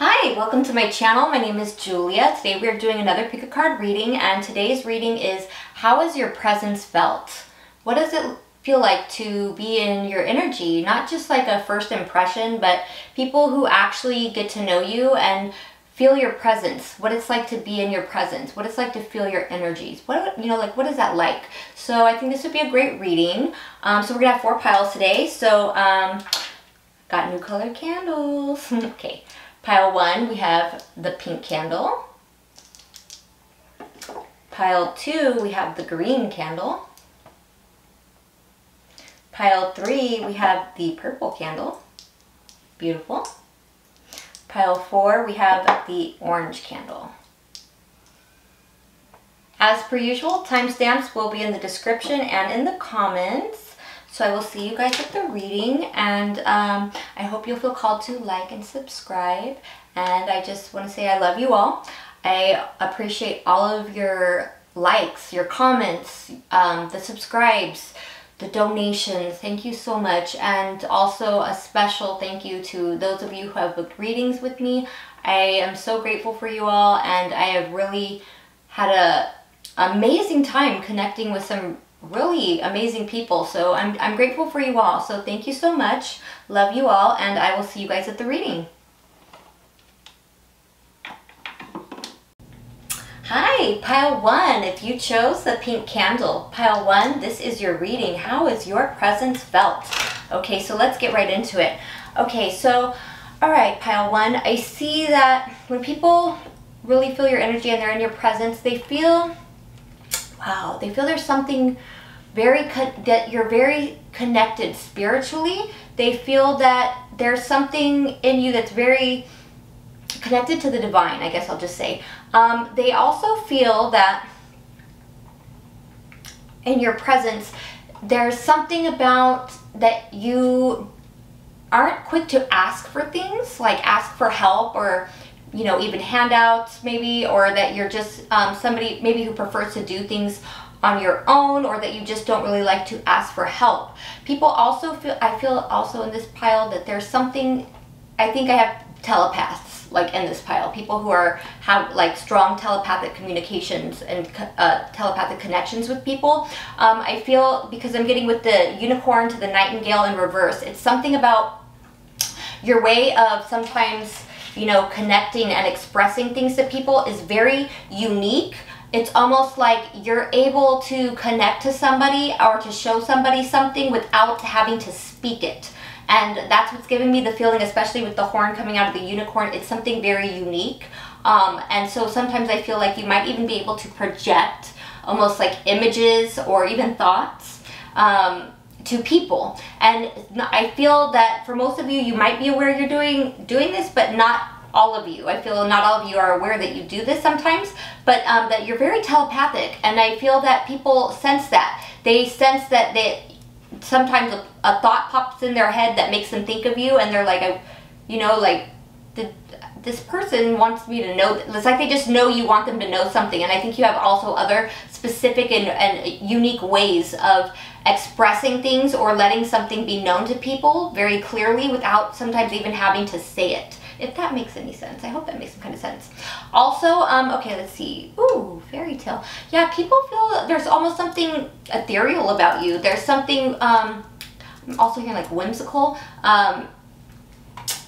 Hi, welcome to my channel. My name is Julia. Today we are doing another pick a card reading, and today's reading is how is your presence felt? What does it feel like to be in your energy? Not just like a first impression, but people who actually get to know you and feel your presence, what it's like to be in your presence, what it's like to feel your energies. What is that like? So I think this would be a great reading. So we're gonna have 4 piles today. So got new colored candles. Okay. Pile 1, we have the pink candle. Pile 2, we have the green candle. Pile 3, we have the purple candle. Beautiful. Pile 4, we have the orange candle. As per usual, timestamps will be in the description and in the comments. So I will see you guys at the reading, and I hope you'll feel called to like and subscribe. And I just want to say I love you all. I appreciate all of your likes, your comments, the subscribes, the donations. Thank you so much. And also a special thank you to those of you who have booked readings with me. I am so grateful for you all, and I have really had an amazing time connecting with some really amazing people. So I'm grateful for you all. So thank you so much. Love you all, and I will see you guys at the reading. Hi, pile 1. If you chose the pink candle, pile 1, this is your reading. How is your presence felt? Okay, so let's get right into it. Okay, so all right, pile 1, I see that when people really feel your energy and they're in your presence, they feel, wow, they feel there's something that you're very connected spiritually. They feel that there's something in you that's very connected to the divine, I guess I'll just say. They also feel that in your presence, there's something about that you aren't quick to ask for things, like ask for help or even handouts maybe, or that you're just somebody maybe who prefers to do things on your own, or that you just don't really like to ask for help. People also feel, I feel also in this pile that there's something, I think I have telepaths like in this pile, people who have like strong telepathic communications and telepathic connections with people. I feel, because I'm getting with the unicorn to the nightingale in reverse, it's something about your way of sometimes connecting and expressing things to people is very unique. It's almost like you're able to connect to somebody or to show somebody something without having to speak it. And that's what's giving me the feeling, especially with the horn coming out of the unicorn. It's something very unique. And so sometimes I feel like you might even be able to project almost like images or even thoughts to people. And I feel that for most of you, you might be aware you're doing this, but not all of you. I feel not all of you are aware that you do this sometimes, but that you're very telepathic. And I feel that people sense that. They sense that sometimes a thought pops in their head that makes them think of you, and they're like, this person wants me to know. It's like they just know you want them to know something. And I think you have also other specific and unique ways of expressing things or letting something be known to people very clearly without sometimes even having to say it. If that makes any sense. I hope that makes some kind of sense. Also, okay, let's see. Ooh, fairy tale. Yeah, people feel there's almost something ethereal about you. There's something, I'm also hearing like whimsical.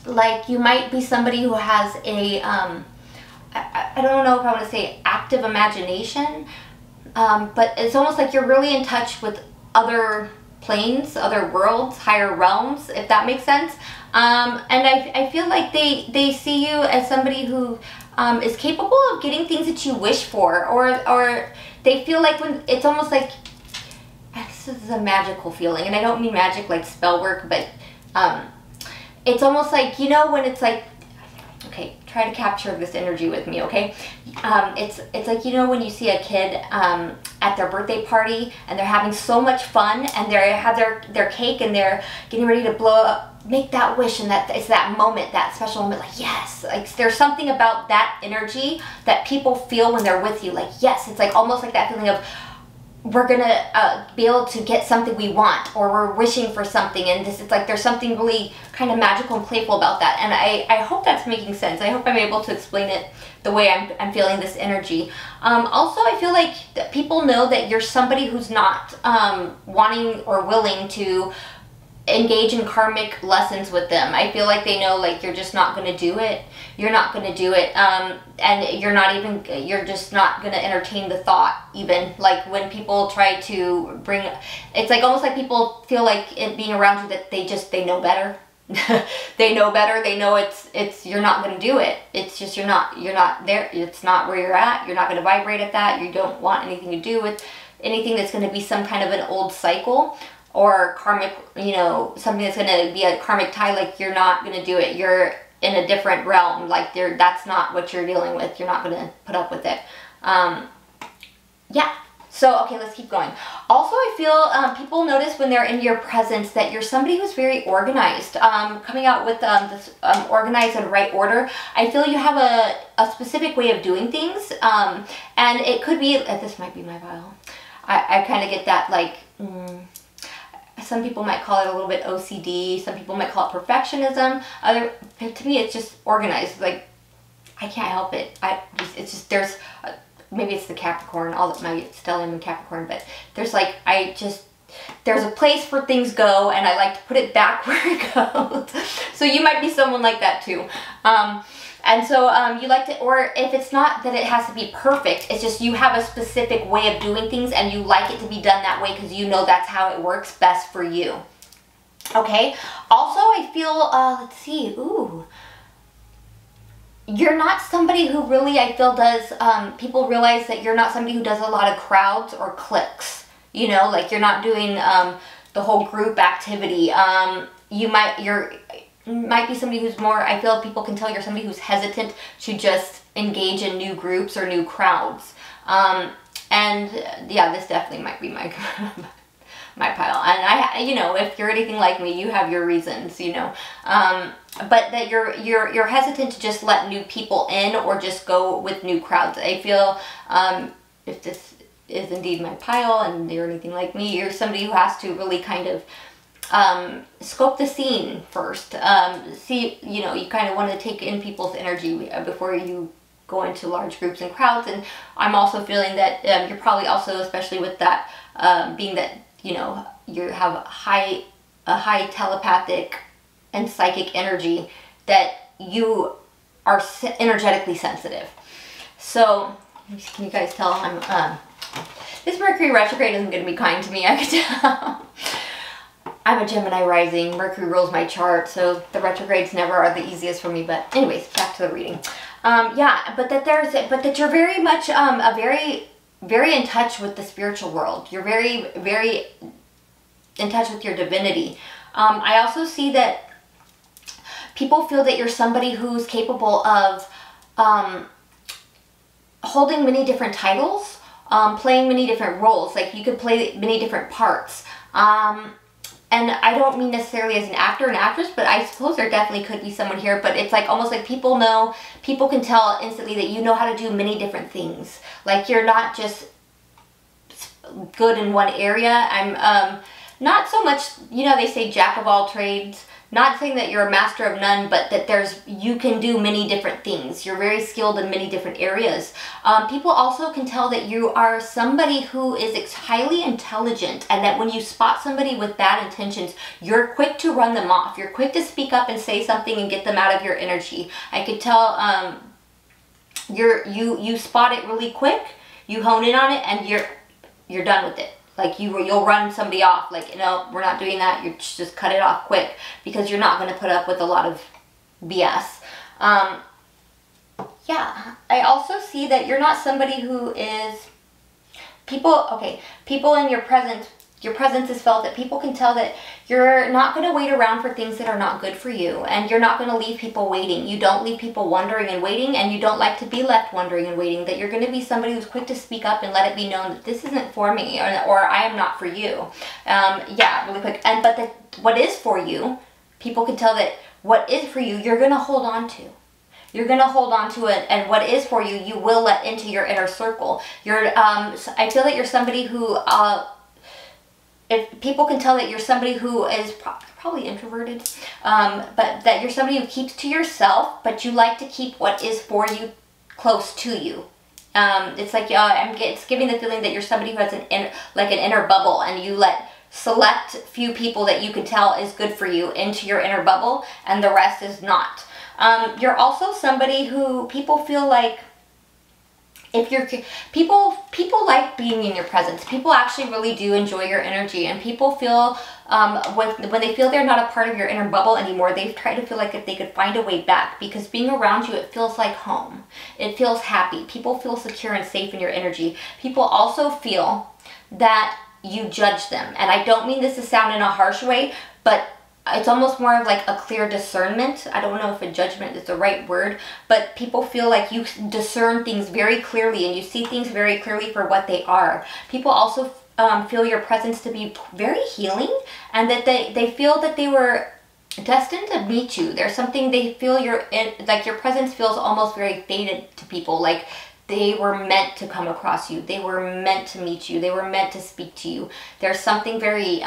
Like you might be somebody who has a, I don't know if I want to say active imagination, but it's almost like you're really in touch with other planes, other worlds, higher realms, if that makes sense. And I feel like they see you as somebody who is capable of getting things that you wish for, or they feel like when it's almost like, this is a magical feeling, and I don't mean magic like spell work, but it's almost like, when it's like, okay, try to capture this energy with me, okay? It's like, when you see a kid at their birthday party and they're having so much fun and they have their cake and they're getting ready to blow up, make that wish, and that it's that moment, that special moment, like yes, like there's something about that energy that people feel when they're with you, like yes, it's like almost like that feeling of we're gonna be able to get something we want, or we're wishing for something, and this is like there's something really kind of magical and playful about that. And I hope that's making sense. I hope I'm able to explain it the way I'm feeling this energy. Also, I feel like that people know that you're somebody who's not wanting or willing to engage in karmic lessons with them. I feel like they know, like, you're just not going to do it. You're not going to do it. And you're just not going to entertain the thought, even. Like, when people try to bring, it's like almost like people feel like it being around you that they know better. They know better. They know it's you're not going to do it. It's just you're not there. It's not where you're at. You're not going to vibrate at that. You don't want anything to do with anything that's going to be some kind of an old cycle or karmic, something that's going to be a karmic tie. Like, you're not going to do it. You're in a different realm. Like, that's not what you're dealing with. You're not going to put up with it. Yeah. So, okay, let's keep going. Also, I feel people notice when they're in your presence that you're somebody who's very organized. Coming out with this organized and right order, I feel you have a specific way of doing things. And it could be, this might be my pile. I kind of get that, like, some people might call it a little bit OCD. Some people might call it perfectionism. To me, it's just organized. Like, I can't help it. It's just, there's... maybe it's the Capricorn, all my stellium in Capricorn, but there's like, there's a place where things go, and I like to put it back where it goes. So you might be someone like that too. And so you like to, or if it's not that it has to be perfect, it's just you have a specific way of doing things, and you like it to be done that way because you know that's how it works best for you. Okay? Also, I feel, let's see, ooh. You're not somebody who really, I feel, does, people realize that you're not somebody who does a lot of crowds or cliques, like you're not doing the whole group activity. You might be somebody who's more, I feel people can tell you're somebody who's hesitant to just engage in new groups or new crowds. And yeah, this definitely might be my pile. And if you're anything like me, you have your reasons, but that you're hesitant to just let new people in or just go with new crowds. I feel if this is indeed my pile and you're anything like me, you're somebody who has to really kind of scope the scene first. See, you kind of want to take in people's energy before you go into large groups and crowds. And I'm also feeling that you're probably also, especially with that, being that you have a high telepathic and psychic energy, that you are energetically sensitive. So, can you guys tell this Mercury retrograde isn't going to be kind to me, I can tell. I'm a Gemini rising. Mercury rules my chart, so the retrogrades never are the easiest for me. But anyways, back to the reading. Yeah, but that you're very much very in touch with the spiritual world. You're very, very in touch with your divinity. I also see that people feel that you're somebody who's capable of holding many different titles, playing many different roles. Like, you could play many different parts. And I don't mean necessarily as an actor and actress, but I suppose there definitely could be someone here. But it's like almost like people can tell instantly that you know how to do many different things. Like, you're not just good in one area. I'm not so much, they say jack of all trades. Not saying that you're a master of none, but that you can do many different things. You're very skilled in many different areas. People also can tell that you are somebody who is highly intelligent, and that when you spot somebody with bad intentions, you're quick to run them off. You're quick to speak up and say something and get them out of your energy. I could tell you spot it really quick, you hone in on it, and you're done with it. Like, you'll run somebody off, like, we're not doing that. You just cut it off quick, because you're not going to put up with a lot of BS. Yeah, I also see that you're not somebody who is, people in your presence is felt that people can tell that you're not going to wait around for things that are not good for you, and you're not going to leave people waiting. You don't leave people wondering and waiting, and you don't like to be left wondering and waiting. That you're going to be somebody who's quick to speak up and let it be known that this isn't for me, or I am not for you. Yeah, really quick. But what is for you, people can tell that what is for you, you're going to hold on to. You're going to hold on to it, and what is for you, you will let into your inner circle. I feel that you're somebody who, if people can tell that you're somebody who is probably introverted, but that you're somebody who keeps to yourself, but you like to keep what is for you close to you. It's like, it's giving the feeling that you're somebody who has an inner bubble, and you let select few people that you can tell is good for you into your inner bubble, and the rest is not. You're also somebody who people feel like, people like being in your presence. People actually really do enjoy your energy, and people feel when they feel they're not a part of your inner bubble anymore, they try to feel like if they could find a way back, because being around you, it feels like home. It feels happy. People feel secure and safe in your energy. People also feel that you judge them, and I don't mean this to sound in a harsh way, but it's almost more of like a clear discernment. I don't know if a judgment is the right word, but people feel like you discern things very clearly, and you see things very clearly for what they are. People also feel your presence to be very healing, and that they feel that they were destined to meet you. There's something they feel like your presence feels almost very fated to people, like they were meant to come across you. They were meant to meet you. They were meant to speak to you. There's something very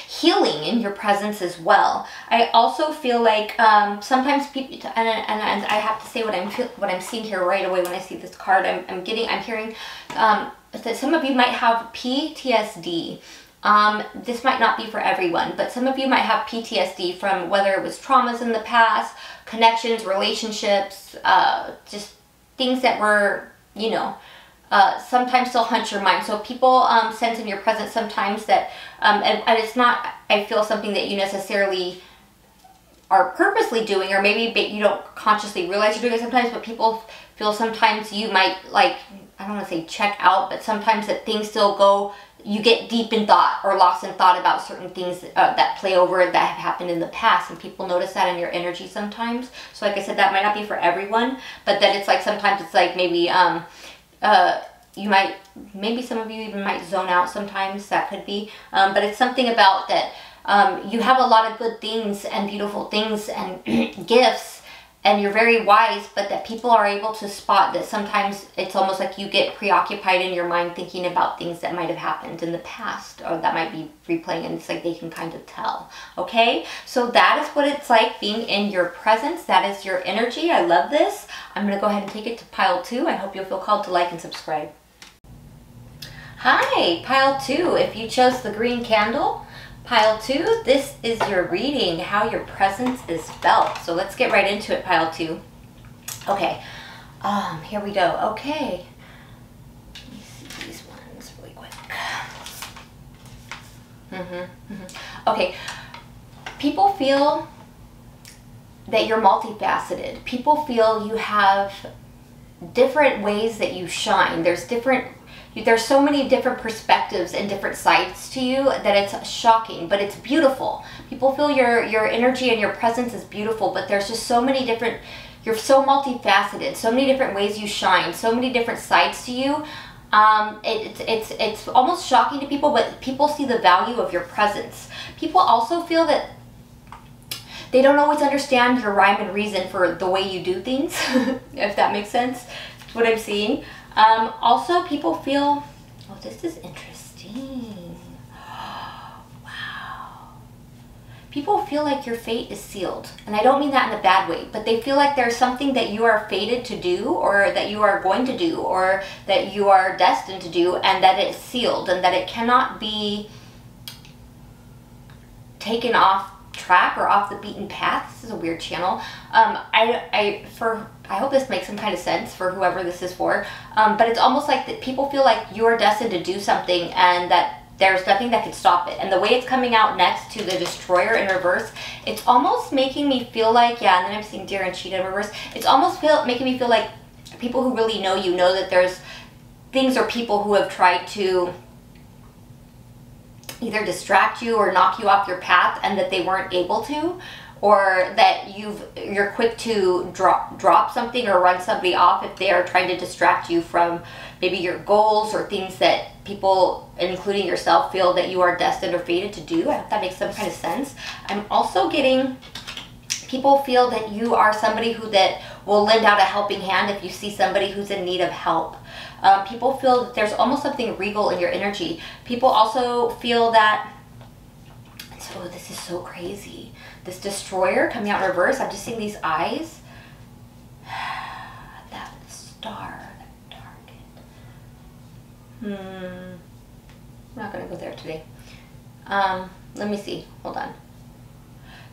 healing in your presence as well. I also feel like sometimes people, and I have to say what I'm seeing here right away when I see this card. I'm hearing that some of you might have PTSD. This might not be for everyone, but some of you might have PTSD from whether it was traumas in the past, connections, relationships, just things that were, sometimes they'll hunt your mind. So people sense in your presence sometimes that, and it's not, I feel, something that you necessarily are purposely doing, or maybe you don't consciously realize you're doing it sometimes, but people feel sometimes you might, like, I don't want to say check out, but sometimes that things still go, you get deep in thought or lost in thought about certain things that play over that have happened in the past, and people notice that in your energy sometimes. So like I said, that might not be for everyone, but that it's like sometimes it's like maybe maybe some of you even might zone out sometimes. That could be, but it's something about that you have a lot of good things and beautiful things and gifts, and you're very wise, but that people are able to spot that sometimes it's almost like you get preoccupied in your mind thinking about things that might have happened in the past, or that might be replaying, and it's like they can kind of tell. Okay, so that is what it's like being in your presence. That is your energy. I love this. I'm going to go ahead and take it to pile 2. I hope you'll feel called to like and subscribe. Hi, pile 2. If you chose the green candle, pile 2, this is your reading, how your presence is felt. So let's get right into it, pile 2. Okay, here we go. Okay, let me see these ones really quick. Okay, people feel that you're multifaceted. People feel you have different ways that you shine. There's so many different perspectives and different sides to you that it's shocking, but it's beautiful. People feel your energy and your presence is beautiful, but there's just so many different, you're so multifaceted, so many different ways you shine, so many different sides to you. It's almost shocking to people, but people see the value of your presence. People also feel that they don't always understand your rhyme and reason for the way you do things, if that makes sense. That's what I'm seeing. Also, people feel, oh, this is interesting. Wow. People feel like your fate is sealed. And I don't mean that in a bad way, but they feel like there's something that you are fated to do, or that you are going to do, or that you are destined to do, and that it's sealed, and that it cannot be taken off track or off the beaten path. This is a weird channel. I hope this makes some kind of sense for whoever this is for, but it's almost like that people feel like you're destined to do something, and that there's nothing that could stop it. And the way it's coming out next to the Destroyer in reverse, it's almost making me feel like, yeah, and then I'm seeing Deer and Cheetah in reverse, it's almost making me feel like people who really know you know that there's things or people who have tried to either distract you or knock you off your path, and that they weren't able to, or that you're quick to drop something or run somebody off if they are trying to distract you from maybe your goals or things that people, including yourself, feel that you are destined or fated to do. I hope that makes some kind of sense. I'm also getting People feel that you are somebody that will lend out a helping hand if you see somebody who's in need of help. People feel that there's almost something regal in your energy. People also feel that, so this is so crazy. This destroyer coming out in reverse, I'm just seeing these eyes. That star, that target. I'm not going to go there today. Let me see. Hold on.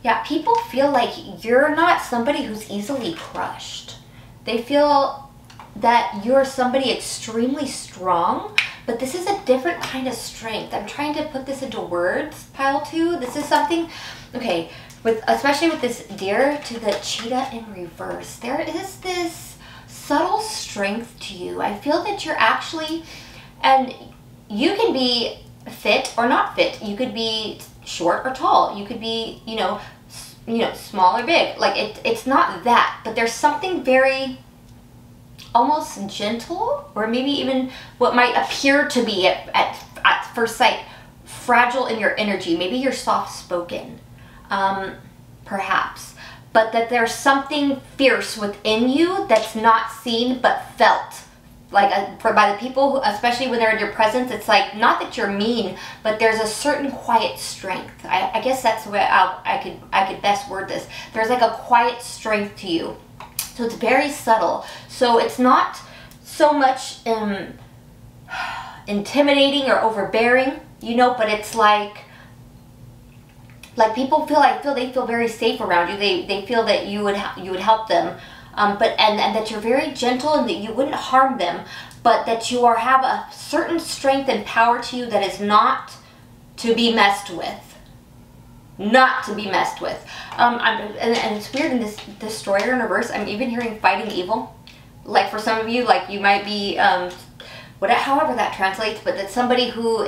Yeah, people feel like you're not somebody who's easily crushed. They feel that you're somebody extremely strong, but this is a different kind of strength. I'm trying to put this into words, pile 2. This is something, okay, especially with this deer to the cheetah in reverse, there is this subtle strength to you. I feel that you're actually, and you can be fit or not fit. You could be short or tall. You could be, you know, small or big. Like it's not that, but there's something very almost gentle, or maybe even what might appear to be at first sight fragile in your energy. Maybe you're soft-spoken, perhaps, but that there's something fierce within you that's not seen but felt. Like by the people who, especially when they're in your presence, it's like, not that you're mean, but there's a certain quiet strength. I guess that's the way I could best word this. There's like a quiet strength to you. So it's very subtle. So it's not so much intimidating or overbearing, you know, but it's like people feel very safe around you. They feel that you would help them. But that you're very gentle and that you wouldn't harm them, but that you have a certain strength and power to you that is not to be messed with. Not to be messed with. And it's weird in this destroyer in reverse. I'm even hearing fighting evil. Like for some of you, like you might be, however that translates, but that somebody who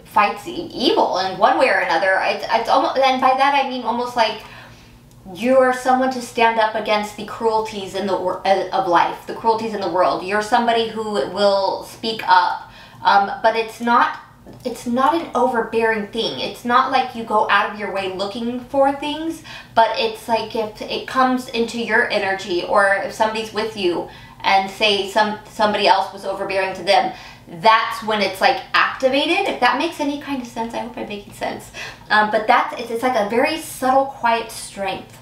fights evil in one way or another. It's almost, and by that I mean almost like, you are someone to stand up against the cruelties in of life, the cruelties in the world. You're somebody who will speak up, but it's not an overbearing thing. It's not like you go out of your way looking for things, but it's like if it comes into your energy, or if somebody's with you and say somebody else was overbearing to them, that's when it's like activated. If that makes any kind of sense, I hope I'm making sense. But it's like a very subtle, quiet strength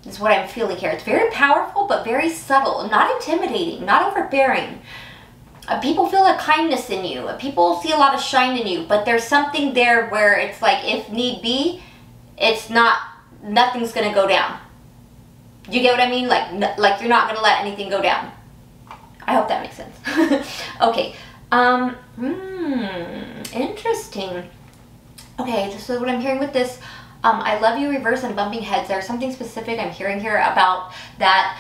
is what I'm feeling here. It's very powerful, but very subtle, not intimidating, not overbearing. People feel a kindness in you. People see a lot of shine in you, but there's something there where it's like, if need be, nothing's gonna go down. Do you get what I mean? Like you're not gonna let anything go down. I hope that makes sense. Okay. Interesting. Okay, so what I'm hearing with this, I love you reverse and bumping heads. There's something specific I'm hearing here about that.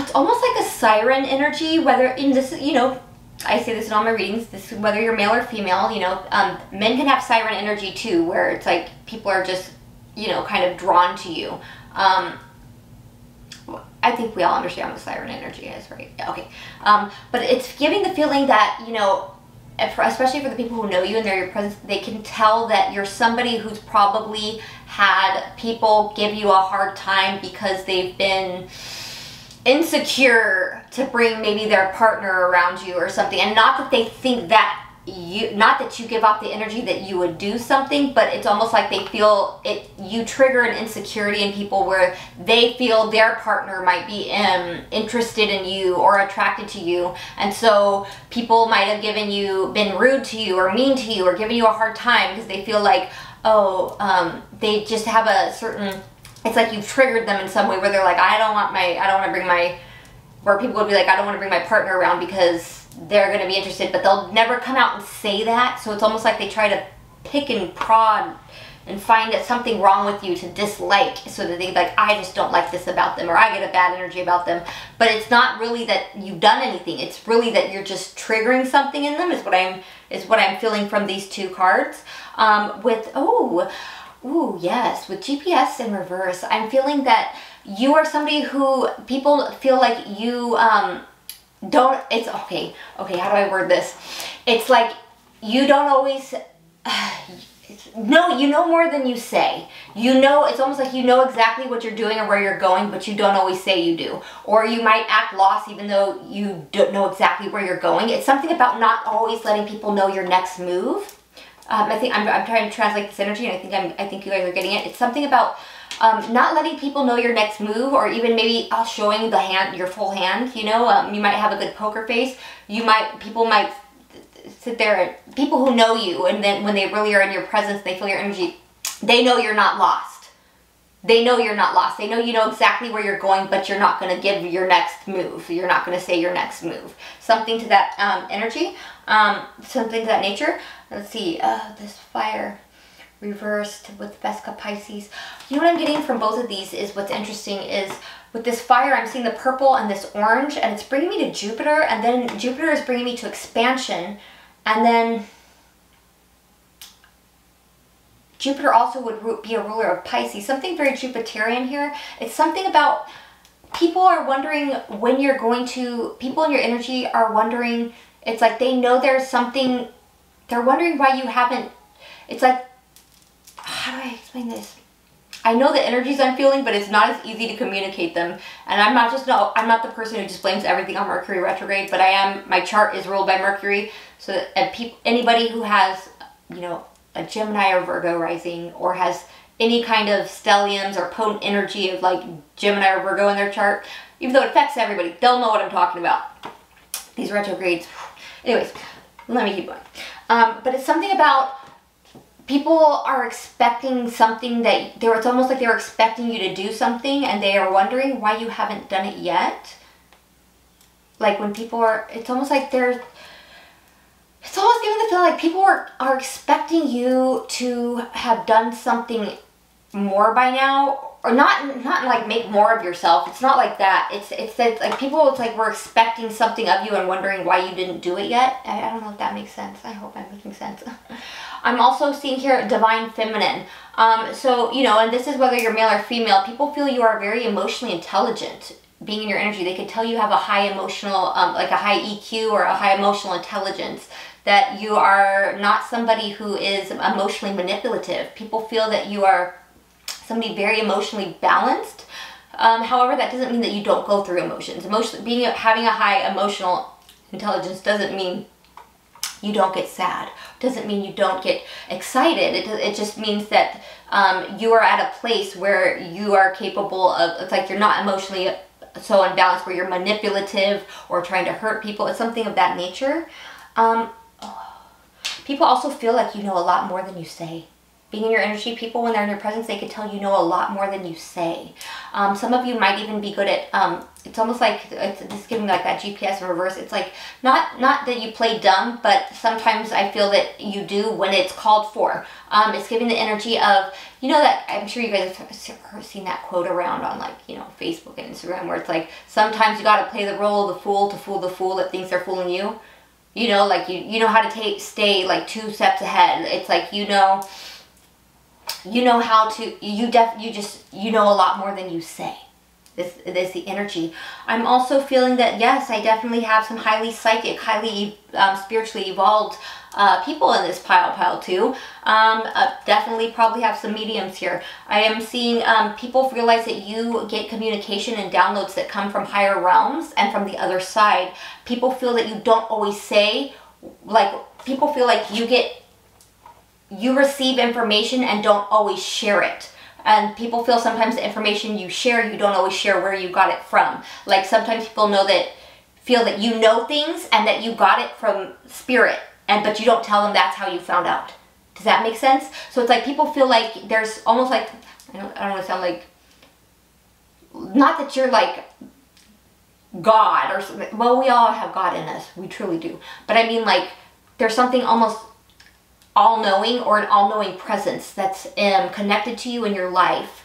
It's almost like a siren energy, whether in this, you know, I say this in all my readings, whether you're male or female, you know, men can have siren energy too, where it's like people are just, you know, kind of drawn to you. I think we all understand what siren energy is, right? Okay. But it's giving the feeling that, you know, especially for the people who know you and they're your presence, they can tell that you're somebody who's probably had people give you a hard time because they've been insecure to bring maybe their partner around you or something. And not that they think that not that you give off the energy that you would do something, but it's almost like they feel you trigger an insecurity in people where they feel their partner might be interested in you or attracted to you, and so people might have been rude to you or mean to you or given you a hard time because they feel like, they just have a certain, it's like you've triggered them in some way where they're like, I don't want to bring my, where people would be like, I don't want to bring my partner around because they're going to be interested, but they'll never come out and say that. So it's almost like they try to pick and prod and find something wrong with you to dislike, so that they like, I just don't like this about them, or I get a bad energy about them. But it's not really that you've done anything. It's really that you're just triggering something in them, is what I'm feeling from these two cards. With GPS in reverse, I'm feeling that you are somebody who people feel like you it's okay, how do I word this? It's like you don't always no, you know more than you say. You know, it's almost like you know exactly what you're doing or where you're going, but you don't always say you do. Or you might act lost even though you don't know exactly where you're going. It's something about not always letting people know your next move. I think I'm trying to translate this energy, and I think you guys are getting it. It's something about not letting people know your next move, or even maybe showing the hand, your full hand. You know, you might have a good poker face. People might sit there, and people who know you, and then when they really are in your presence, they feel your energy, they know you're not lost. They know you're not lost. They know you know exactly where you're going, but you're not going to give your next move. You're not going to say your next move. Something to that energy, something to that nature. Let's see, this fire reversed with Vesca Pisces. You know what I'm getting from both of these is what's interesting is with this fire, I'm seeing the purple and this orange, and it's bringing me to Jupiter, and then Jupiter is bringing me to expansion, and then Jupiter also would be a ruler of Pisces. Something very Jupiterian here. It's something about people are wondering when you're going to, people in your energy are wondering, it's like they know there's something, they're wondering why you haven't, it's like, how do I explain this? I know the energies I'm feeling, but it's not as easy to communicate them. And I'm not the person who just blames everything on Mercury retrograde, but I am, my chart is ruled by Mercury. So that anybody who has, you know, a Gemini or Virgo rising, or has any kind of stelliums or potent energy of like Gemini or Virgo in their chart, even though it affects everybody, they'll know what I'm talking about. These retrogrades. Anyways, let me keep going. But it's something about people are expecting something that it's almost like they're expecting you to do something, and they are wondering why you haven't done it yet. Like when people are, it's almost like it's almost giving the feeling like people are expecting you to have done something more by now, or not like make more of yourself. It's not like that. It's like people, it's like we're expecting something of you and wondering why you didn't do it yet. I don't know if that makes sense. I hope I'm making sense. I'm also seeing here divine feminine. So, you know, and this is whether you're male or female, people feel you are very emotionally intelligent. Being in your energy, they could tell you have a high emotional, like a high EQ or a high emotional intelligence, that you are not somebody who is emotionally manipulative. People feel that you are somebody very emotionally balanced. However, that doesn't mean that you don't go through emotions. Having a high emotional intelligence doesn't mean you don't get sad. Doesn't mean you don't get excited. It just means that you are at a place where you are capable of, it's like you're not emotionally so unbalanced where you're manipulative or trying to hurt people. It's something of that nature. People also feel like you know a lot more than you say. Being in your energy, people, when they're in your presence, they can tell you know a lot more than you say. Some of you might even be good at, it's almost like, it's giving like that GPS in reverse. It's like, not that you play dumb, but sometimes I feel that you do when it's called for. It's giving the energy of, you know, that, I'm sure you guys have seen that quote around on like, you know, Facebook and Instagram, where it's like, sometimes you got to play the role of the fool to fool the fool that thinks they're fooling you. You know, like you know how to stay like 2 steps ahead. It's like, you know how to, you know a lot more than you say. This is the energy. I'm also feeling that, yes, I definitely have some highly psychic, highly spiritually evolved people in this pile too. Definitely probably have some mediums here. I am seeing people realize that you get communication and downloads that come from higher realms and from the other side. People feel that you don't always say, like, people feel like you receive information and don't always share it. And people feel sometimes the information you share, you don't always share where you got it from. Like sometimes people feel that you know things and that you got it from spirit, but you don't tell them that's how you found out. Does that make sense? So it's like people feel like there's almost like, I don't want to sound like, not that you're like God or something. Well, we all have God in us. We truly do. But I mean, like, there's something almost all-knowing or an all-knowing presence that's connected to you in your life.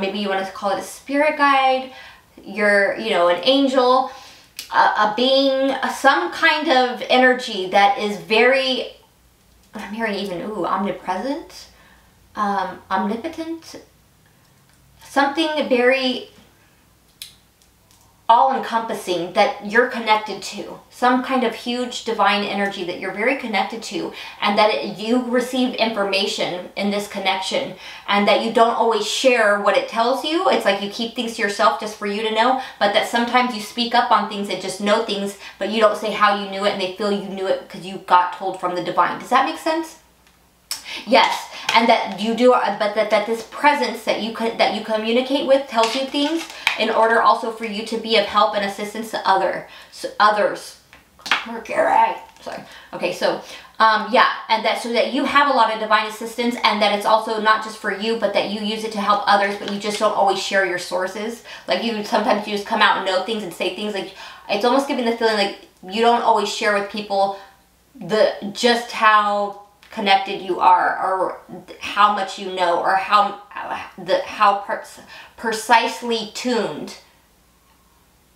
Maybe you want to call it a spirit guide, an angel, a being, some kind of energy that is very, I'm hearing even, omnipresent, omnipotent, something very, all-encompassing, that you're connected to, some kind of huge divine energy that you're very connected to, and that you receive information in this connection, and that you don't always share what it tells you. It's like you keep things to yourself just for you to know, but that sometimes you speak up on things and just know things, but you don't say how you knew it, and they feel you knew it because you got told from the divine. Does that make sense? Yes. And that you do, but that this presence that you communicate with tells you things in order also for you to be of help and assistance to others. Mercury. Sorry. Okay, so yeah, and that so that you have a lot of divine assistance, and that it's also not just for you, but that you use it to help others, but you just don't always share your sources. Like sometimes you just come out and know things and say things. Like it's almost giving the feeling like you don't always share with people just how connected you are, or how much you know, or how precisely tuned,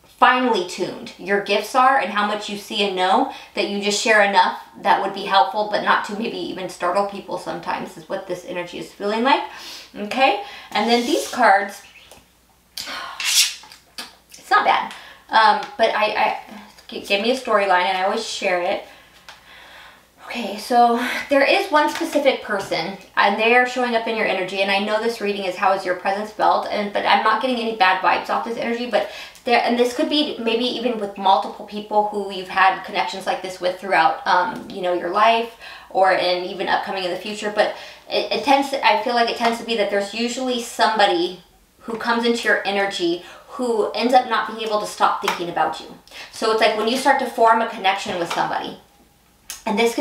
finely tuned your gifts are, and how much you see and know, that you just share enough that would be helpful, but not to maybe even startle people sometimes, is what this energy is feeling like. Okay, and then these cards, it's not bad, but I give me a storyline, and I always share it. Okay, so there is one specific person, and they are showing up in your energy, and I know this reading is how is your presence felt, but I'm not getting any bad vibes off this energy, but and this could be maybe even with multiple people who you've had connections like this with throughout, you know, your life, or even upcoming in the future, but it tends to, I feel like it tends to be that there's usually somebody who comes into your energy who ends up not being able to stop thinking about you. So it's like when you start to form a connection with somebody, and this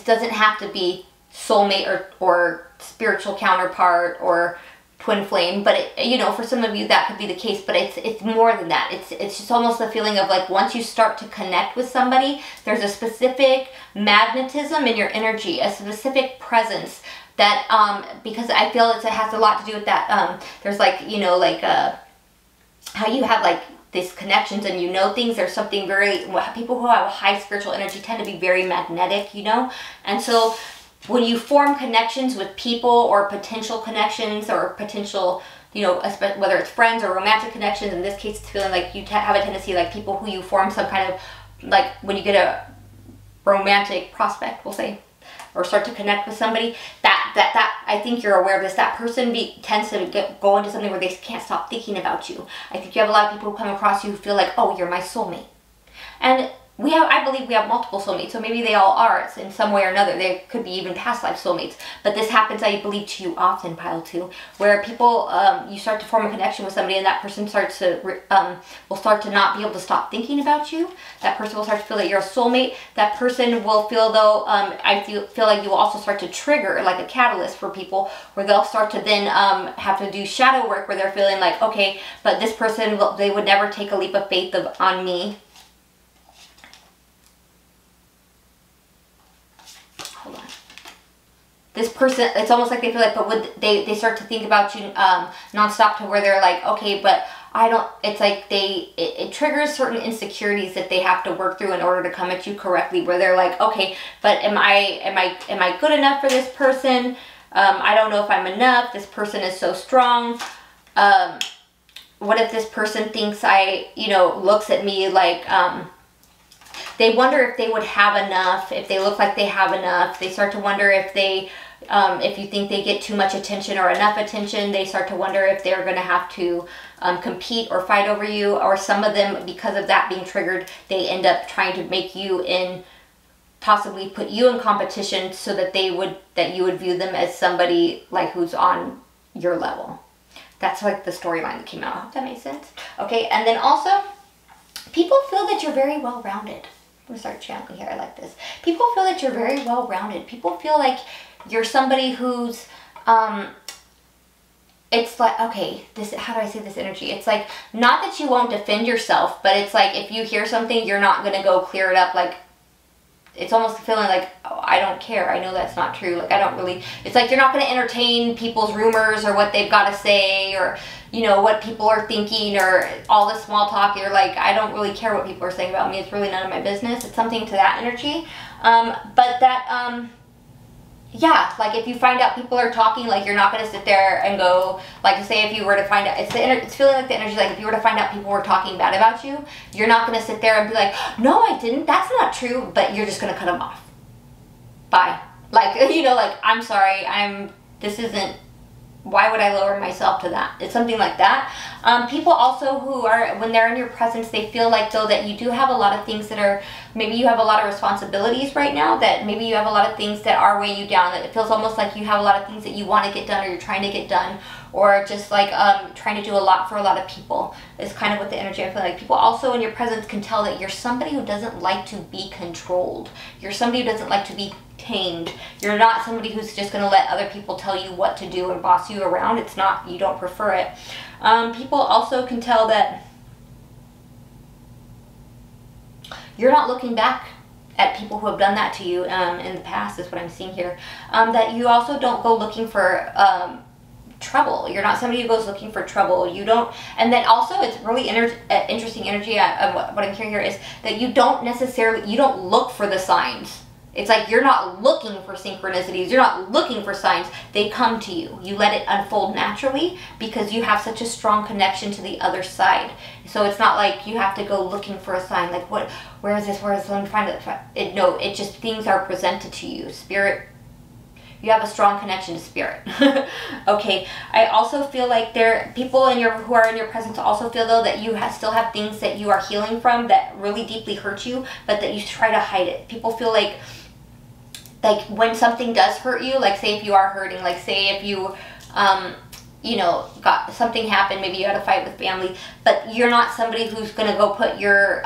doesn't have to be soulmate or spiritual counterpart or twin flame, but you know, for some of you that could be the case, but it's more than that. It's just almost the feeling of like once you start to connect with somebody, there's a specific magnetism in your energy, a specific presence that, because I feel it has a lot to do with that, there's like, you know, like how you have like these connections and you know things, there's something very, people who have a high spiritual energy tend to be very magnetic, you know, and so when you form connections with people, or potential connections, or potential, you know, whether it's friends or romantic connections, in this case it's feeling like you have a tendency, like people who you form some kind of, like when you get a romantic prospect, we'll say, or start to connect with somebody, that I think you're aware of this, that person tends to go into something where they can't stop thinking about you. I think you have a lot of people who come across you who feel like, oh, you're my soulmate. And I believe we have multiple soulmates, so maybe they all are in some way or another. They could be even past life soulmates. But this happens, I believe, to you often, pile 2, where people, you start to form a connection with somebody, and that person starts to, will start to not be able to stop thinking about you. That person will start to feel that you're a soulmate. That person will feel, though, I feel like you will also start to trigger, like a catalyst for people, where they'll start to then have to do shadow work, where they're feeling like, okay, but this person, they would never take a leap of faith on me. Hold on. This person, it's almost like they feel like, but would they start to think about you nonstop, to where they're like, okay, but I don't, it's like it triggers certain insecurities that they have to work through in order to come at you correctly, where they're like, okay, but am I good enough for this person? I don't know if I'm enough. This person is so strong. What if this person thinks looks at me like, they wonder if they would have enough, if they look like they have enough. They start to wonder if they, if you think they get too much attention or enough attention. They start to wonder if they're going to have to compete or fight over you. Or some of them, because of that being triggered, they end up trying to make you possibly put you in competition, so that you would view them as somebody like who's on your level. That's like the storyline that came out. I hope that makes sense. Okay, and then also, people feel that you're very well-rounded. I'm going to start channeling here. I like this. People feel that you're very well-rounded. People feel like you're somebody who's, it's like, okay, how do I say this energy? It's like, not that you won't defend yourself, but it's like if you hear something, you're not going to go clear it up. Like, it's almost feeling like, oh, I don't care. I know that's not true. Like, I don't really, it's like you're not going to entertain people's rumors or what they've got to say, or, you know, what people are thinking, or all this small talk. You're like, I don't really care what people are saying about me. It's really none of my business. It's something to that energy. But that, yeah, like if you find out people are talking, like you're not going to sit there and go, like say if you were to find out, it's feeling like the energy, like if you were to find out people were talking bad about you, you're not going to sit there and be like, no, I didn't, that's not true, but you're just going to cut them off. Bye. Like, you know, like, I'm sorry, this isn't, why would I lower myself to that? It's something like that. People also who are, when they're in your presence, they feel like, though, that you do have a lot of things that are, maybe you have a lot of responsibilities right now, that maybe you have a lot of things that are weighing you down, that it feels almost like you have a lot of things that you want to get done or you're trying to get done, or just like trying to do a lot for a lot of people is kind of what the energy I feel like. People also in your presence can tell that you're somebody who doesn't like to be controlled. You're somebody who doesn't like to be tamed. You're not somebody who's just going to let other people tell you what to do and boss you around. It's not, you don't prefer it. People also can tell that you're not looking back at people who have done that to you in the past, is what I'm seeing here. That you also don't go looking for trouble. You're not somebody who goes looking for trouble. You don't, and then also it's really interesting energy. What I'm hearing here is that you don't necessarily, you don't look for the signs. It's like you're not looking for synchronicities. You're not looking for signs. They come to you. You let it unfold naturally because you have such a strong connection to the other side. So it's not like you have to go looking for a sign. Like, what? Where is this? Where is this? Let me find it. No, it just, things are presented to you. Spirit, you have a strong connection to spirit. Okay. I also feel like people who are in your presence also feel, though, that you still have things that you are healing from that really deeply hurt you, but that you try to hide it. People feel like when something does hurt you, like say if you are hurting, like say if you, you know, got something happened, maybe you had a fight with family, but you're not somebody who's going to go put your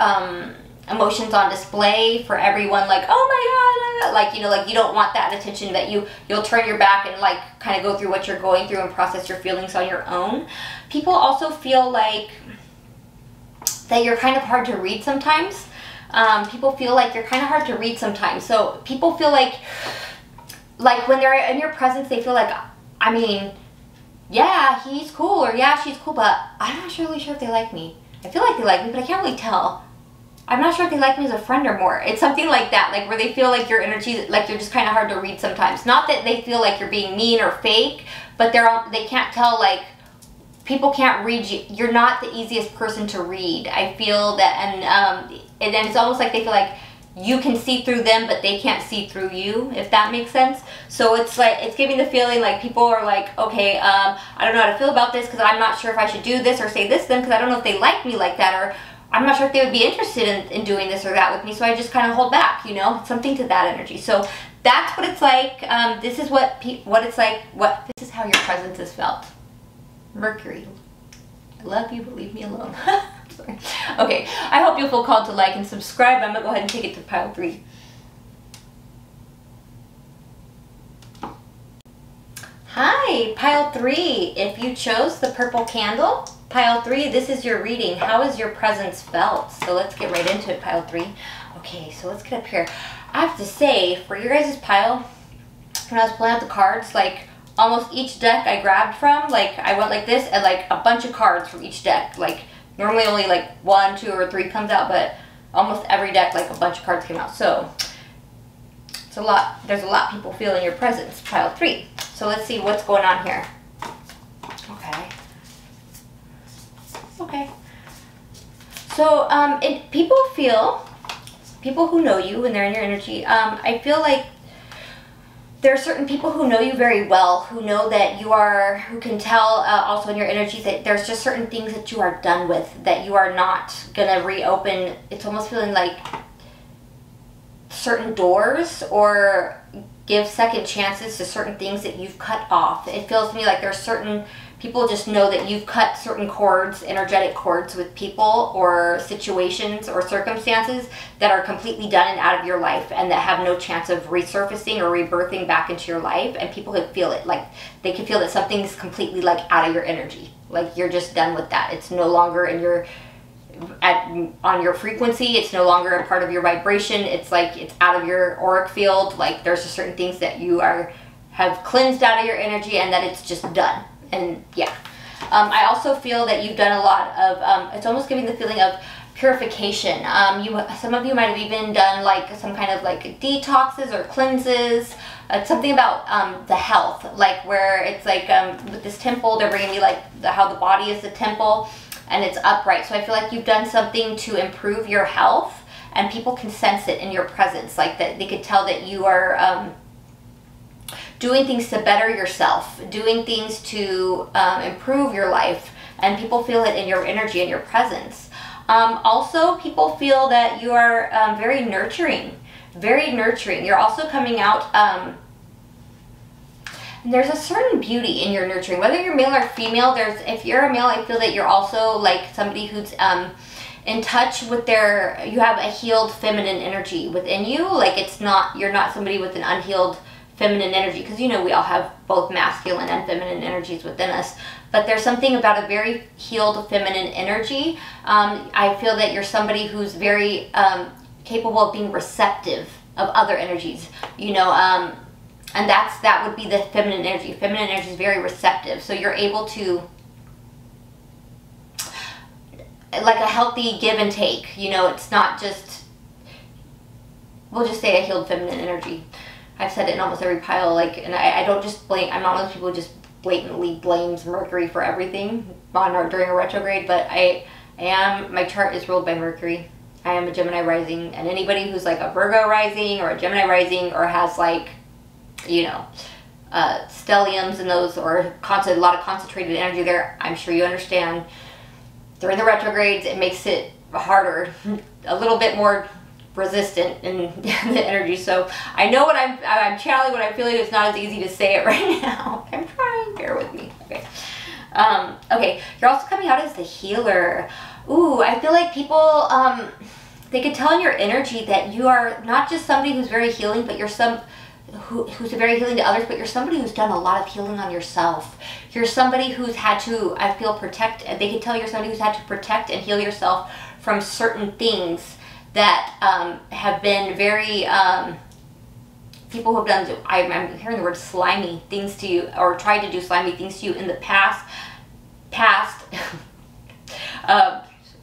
emotions on display for everyone, like, oh my God, like, you know, like you don't want that attention, that you'll turn your back and like kind of go through what you're going through and process your feelings on your own. People also feel like that you're kind of hard to read sometimes. People feel like you're kind of hard to read sometimes. So people feel like when they're in your presence, they feel like, I mean, yeah, he's cool, or yeah, she's cool, but I'm not really sure if they like me. I feel like they like me, but I can't really tell. I'm not sure if they like me as a friend or more. It's something like that, like where they feel like your energy, like you're just kind of hard to read sometimes. Not that they feel like you're being mean or fake, but they can't tell, like, people can't read you. You're not the easiest person to read. I feel that, and then it's almost like they feel like you can see through them, but they can't see through you, if that makes sense. So it's like, it's giving the feeling like people are like, okay, I don't know how to feel about this because I'm not sure if I should do this or say this to them because I don't know if they like me like that, or I'm not sure if they would be interested in doing this or that with me, so I just kind of hold back, you know, something to that energy. So that's what it's like. This is what it's like. This is how your presence is felt. Mercury, I love you, but leave me alone. Sorry. Okay, I hope you'll feel called to like and subscribe. I'm gonna go ahead and take it to pile 3. Hi, pile 3. If you chose the purple candle, pile 3, this is your reading. How is your presence felt? So let's get right into it, pile 3. Okay, so let's get up here. I have to say, for your guys' pile, when I was pulling out the cards, like almost each deck I grabbed from, like I went like this and like a bunch of cards from each deck. Like normally only like 1, 2, or 3 comes out, but almost every deck like a bunch of cards came out. So it's a lot. There's a lot people feel in your presence, pile 3. So let's see what's going on here. Okay. Okay. So people who know you when they're in your energy, I feel like there are certain people who know you very well, who know that you are, who can tell also in your energy that there's just certain things that you are done with, that you are not gonna reopen. It's almost feeling like certain doors, or give second chances to certain things that you've cut off. It feels to me like there's certain people just know that you've cut certain cords, energetic cords with people or situations or circumstances that are completely done and out of your life and that have no chance of resurfacing or rebirthing back into your life. And people can feel it, like they can feel that something's completely like out of your energy. Like you're just done with that. It's no longer in your, on your frequency. It's no longer a part of your vibration. It's like it's out of your auric field. Like there's just certain things that you have cleansed out of your energy and that it's just done. And yeah, I also feel that you've done a lot of, it's almost giving the feeling of purification. Some of you might have even done like some kind of like detoxes or cleanses. It's something about the health, like where it's like with this temple, they're bringing me like how the body is the temple and it's upright. So I feel like you've done something to improve your health, and people can sense it in your presence, like that they could tell that you are doing things to better yourself, doing things to improve your life, and people feel it in your energy and your presence. Also, people feel that you are very nurturing. Very nurturing. You're also coming out, there's a certain beauty in your nurturing, whether you're male or female. If you're a male, I feel that you're also like somebody who's in touch with you have a healed feminine energy within you. Like you're not somebody with an unhealed feminine energy, because you know we all have both masculine and feminine energies within us. But there's something about a very healed feminine energy. I feel that you're somebody who's very capable of being receptive of other energies, you know, and that would be the feminine energy. Feminine energy is very receptive, so you're able to, like a healthy give and take, you know. It's not just, we'll just say a healed feminine energy. I've said it in almost every pile, like, and I don't just blame, I'm not one of those people who just blatantly blames Mercury for everything during a retrograde, but my chart is ruled by Mercury. I am a Gemini rising, and anybody who's like a Virgo rising or a Gemini rising or has like, you know, stelliums and those, or a lot of concentrated energy there, I'm sure you understand during the retrogrades it makes it harder, a little bit more resistant in the energy. So I know what I'm channeling, what I'm feeling. It's not as easy to say it right now. I'm trying, bear with me. Okay. Okay, you're also coming out as the healer. Ooh, I feel like people, they could tell in your energy that you are not just somebody who's very healing, but you're who's very healing to others, but you're somebody who's done a lot of healing on yourself. You're somebody who's had to, I feel, they could tell you're somebody who's had to protect and heal yourself from certain things that have been very, people who have done, I'm hearing the word slimy things to you, or tried to do slimy things to you in the past,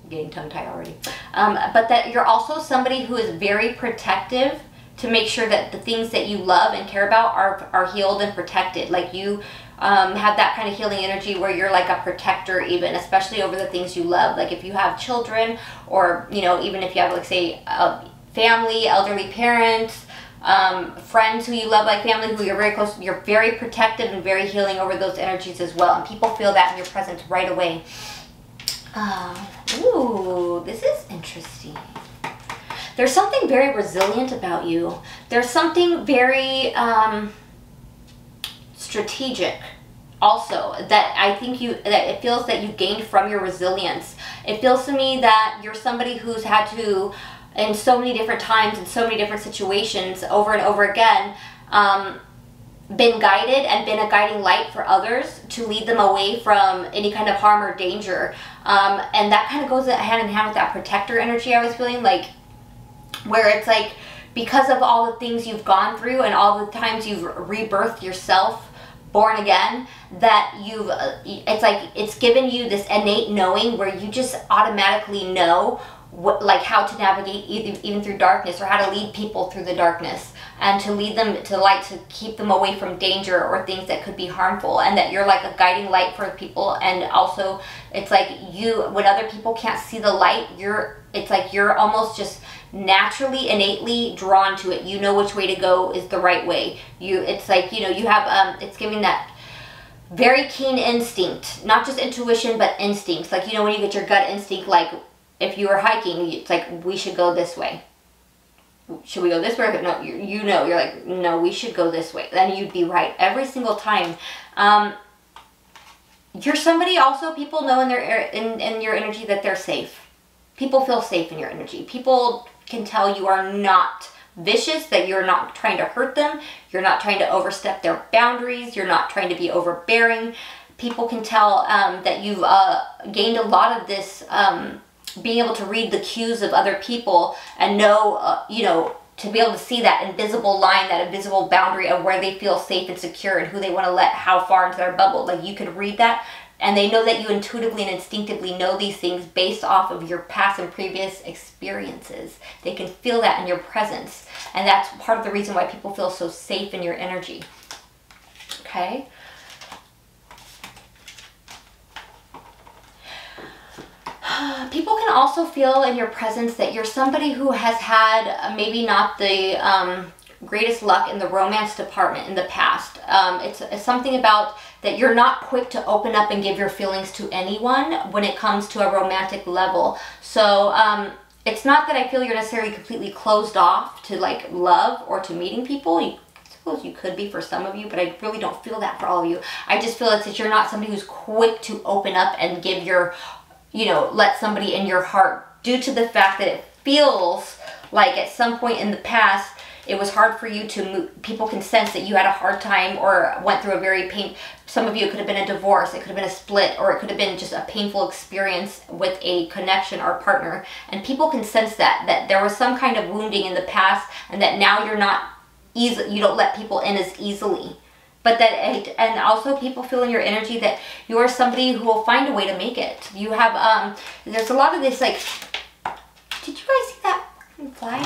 getting tongue-tied already, but that you're also somebody who is very protective to make sure that the things that you love and care about are healed and protected. Like you have that kind of healing energy where you're like a protector, even, especially over the things you love. Like if you have children, or, you know, even if you have, like, say, a family, elderly parents, friends who you love like family, who you're very close to, you're very protective and very healing over those energies as well. And people feel that in your presence right away. Ooh, this is interesting. There's something very resilient about you. There's something very strategic also that I think that it feels that you gained from your resilience. It feels to me that you're somebody who's had to, in so many different times, in so many different situations, over and over again, been guided and been a guiding light for others to lead them away from any kind of harm or danger. And that kind of goes hand in hand with that protector energy I was feeling, like, where it's like, because of all the things you've gone through and all the times you've rebirthed yourself, born again, that it's like it's given you this innate knowing where you just automatically know like how to navigate even through darkness, or how to lead people through the darkness, and to lead them to light, to keep them away from danger or things that could be harmful, and that you're like a guiding light for people. And also it's like when other people can't see the light, it's like you're almost just naturally, innately drawn to it. You know which way to go is the right way. It's like, you know, you have it's giving that very keen instinct, not just intuition, but instincts. Like, you know, when you get your gut instinct, like if you were hiking, it's like, we should go this way. Should we go this way? No, you're like, no, we should go this way. Then you'd be right every single time. You're somebody also, people know in your energy that they're safe. People feel safe in your energy. People can tell you are not vicious, that you're not trying to hurt them. You're not trying to overstep their boundaries. You're not trying to be overbearing. People can tell that you've gained a lot of this being able to read the cues of other people and know, you know, to be able to see that invisible line, that invisible boundary of where they feel safe and secure and who they want to let how far into their bubble. Like, you could read that And they know that you intuitively and instinctively know these things based off of your past and previous experiences. They can feel that in your presence. And that's part of the reason why people feel so safe in your energy. Okay? People can also feel in your presence that you're somebody who has had maybe not the greatest luck in the romance department in the past. It's something about that you're not quick to open up and give your feelings to anyone when it comes to a romantic level. So it's not that I feel you're necessarily completely closed off to like love or to meeting people. I suppose you could be for some of you, but I really don't feel that for all of you. I just feel that you're not somebody who's quick to open up and give your, you know, let somebody in your heart, due to the fact that it feels like at some point in the past it was hard for you to move. People can sense that you had a hard time or went through a very some of you, it could have been a divorce, it could have been a split, or it could have been just a painful experience with a connection or partner. And people can sense that there was some kind of wounding in the past, and that now you're not you don't let people in as easily. But that, and also people feel in your energy that you are somebody who will find a way to make it. You have, there's a lot of this, like, did you guys see that fly?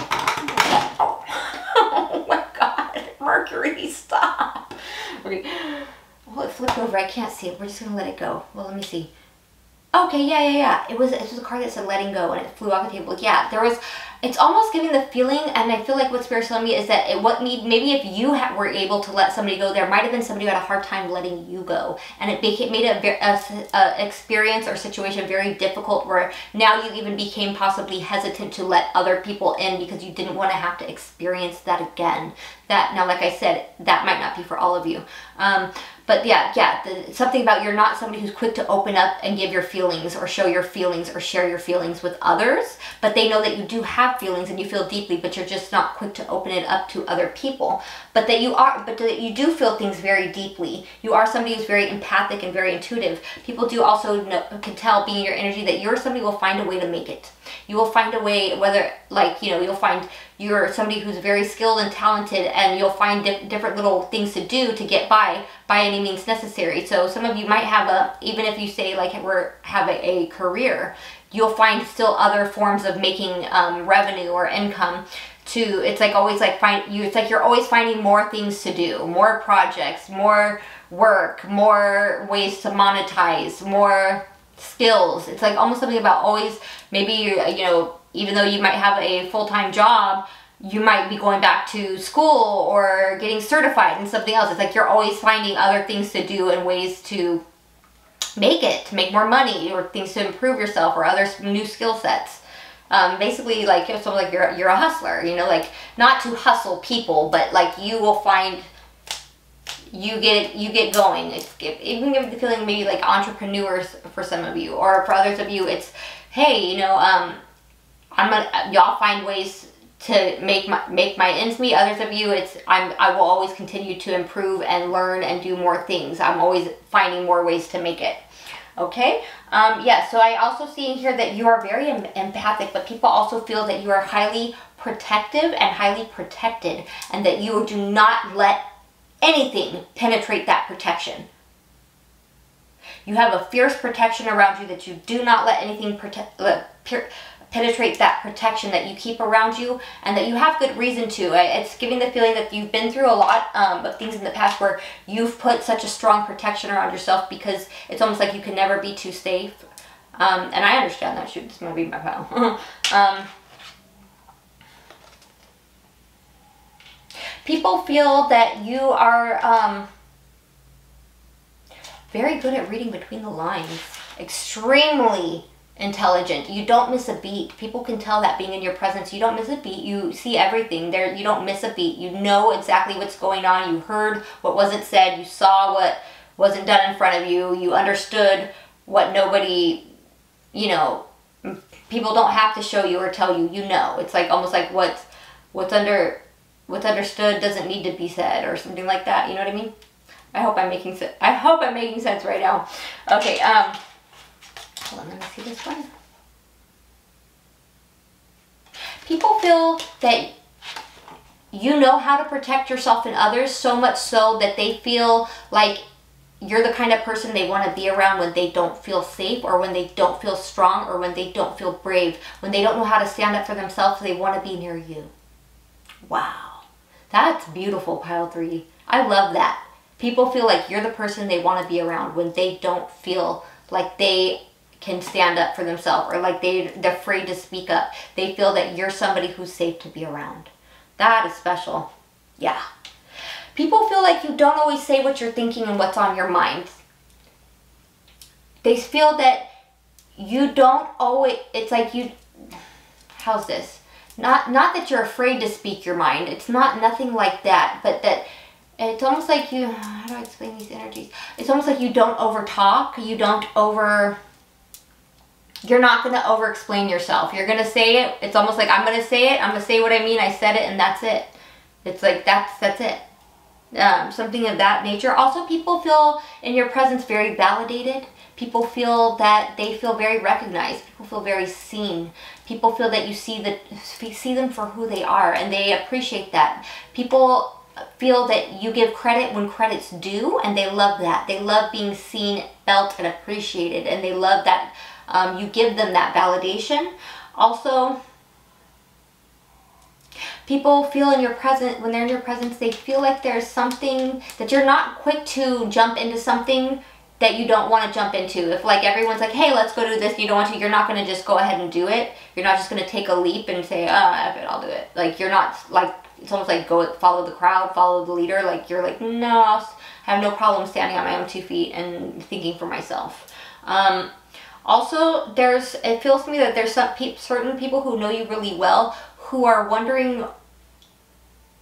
Oh my God, Mercury, stop. Okay. Well, it flipped over, I can't see it. We're just gonna let it go. Well, let me see. Okay, yeah. It was a card that said letting go, and it flew off the table. Yeah, there was, it's almost giving the feeling, and I feel like what Spirit's telling me is that maybe if you were able to let somebody go, there might have been somebody who had a hard time letting you go, and it made a experience or situation very difficult, where now you even became possibly hesitant to let other people in because you didn't want to have to experience that again. That, now, like I said, that might not be for all of you. But yeah, something about you're not somebody who's quick to open up and give your feelings or show your feelings or share your feelings with others, but they know that you do have feelings and you feel deeply, but you're just not quick to open it up to other people. But that you do feel things very deeply. You are somebody who's very empathic and very intuitive. People do also can tell, being in your energy, that you're somebody who will find a way to make it. You will find a way, whether, like, you know, you'll find you're somebody who's very skilled and talented, and you'll find different little things to do to get by any means necessary. So some of you might have even if you say like have a career, you'll find still other forms of making revenue or income. It's like always like it's like you're always finding more things to do, more projects, more work, more ways to monetize, more skills. It's like almost something about always, maybe you know, even though you might have a full-time job, you might be going back to school or getting certified in something else. It's like you're always finding other things to do and ways to make it, to make more money, or things to improve yourself, or other new skill sets. Basically, like, so like you're a hustler, you know, like, not to hustle people, but like you will find you get going. You can give the feeling maybe like entrepreneurs for some of you, or for others of you, it's, hey, you know, y'all find ways to make my ends meet. Others of you, it's I will always continue to improve and learn and do more things. I'm always finding more ways to make it. Okay, yeah, so I also see in here that you are very empathic, but people also feel that you are highly protective and highly protected, and that you do not let anything penetrate that protection. You have a fierce protection around you, that you do not let anything penetrate that protection that you keep around you, and that you have good reason to. It's giving the feeling that you've been through a lot of things in the past where you've put such a strong protection around yourself, because it's almost like you can never be too safe. And I understand that. Shoot, this might be my pile. People feel that you are very good at reading between the lines. Extremely intelligent. You don't miss a beat. People can tell that being in your presence. You don't miss a beat. You see everything there. You don't miss a beat. You know exactly what's going on. You heard what wasn't said. You saw what wasn't done in front of you. You understood what nobody, you know, people don't have to show you or tell you. You know. It's like almost like what's understood doesn't need to be said, or something like that. You know what I mean? I hope I'm making sense. I hope I'm making sense right now. Okay, hold on, let me see this one. People feel that you know how to protect yourself and others, so much so that they feel like you're the kind of person they want to be around when they don't feel safe, or when they don't feel strong, or when they don't feel brave, when they don't know how to stand up for themselves. They want to be near you. Wow, that's beautiful, pile 3. I love that. People feel like you're the person they want to be around when they don't feel like they can stand up for themselves, or like they're afraid to speak up. They feel that you're somebody who's safe to be around. That is special. Yeah. People feel like you don't always say what you're thinking and what's on your mind. They feel that you don't always, it's like you, how's this? Not that you're afraid to speak your mind. It's nothing like that, but that it's almost like you, how do I explain these energies? It's almost like you don't over talk. You're not going to over explain yourself. You're going to say it. It's almost like, I'm going to say it. I'm going to say what I mean. I said it, and that's it. It's like, that's it. Something of that nature. Also, people feel in your presence very validated. People feel that they feel very recognized. People feel very seen. People feel that you see them for who they are, and they appreciate that. People feel that you give credit when credit's due, and they love that. They love being seen, felt, and appreciated, and they love that you give them that validation. Also, people feel in your presence, when they're in your presence, they feel like there's something that you're not quick to jump into something that you don't want to jump into. If like everyone's like, hey, let's go do this, you don't want to, you're not going to just go ahead and do it. You're not just going to take a leap and say, F it, I'll do it. Like, you're not like, it's almost like go follow the crowd, follow the leader. Like, you're like, no, I have no problem standing on my own 2 feet and thinking for myself. Also, it feels to me that there's certain people who know you really well who are wondering,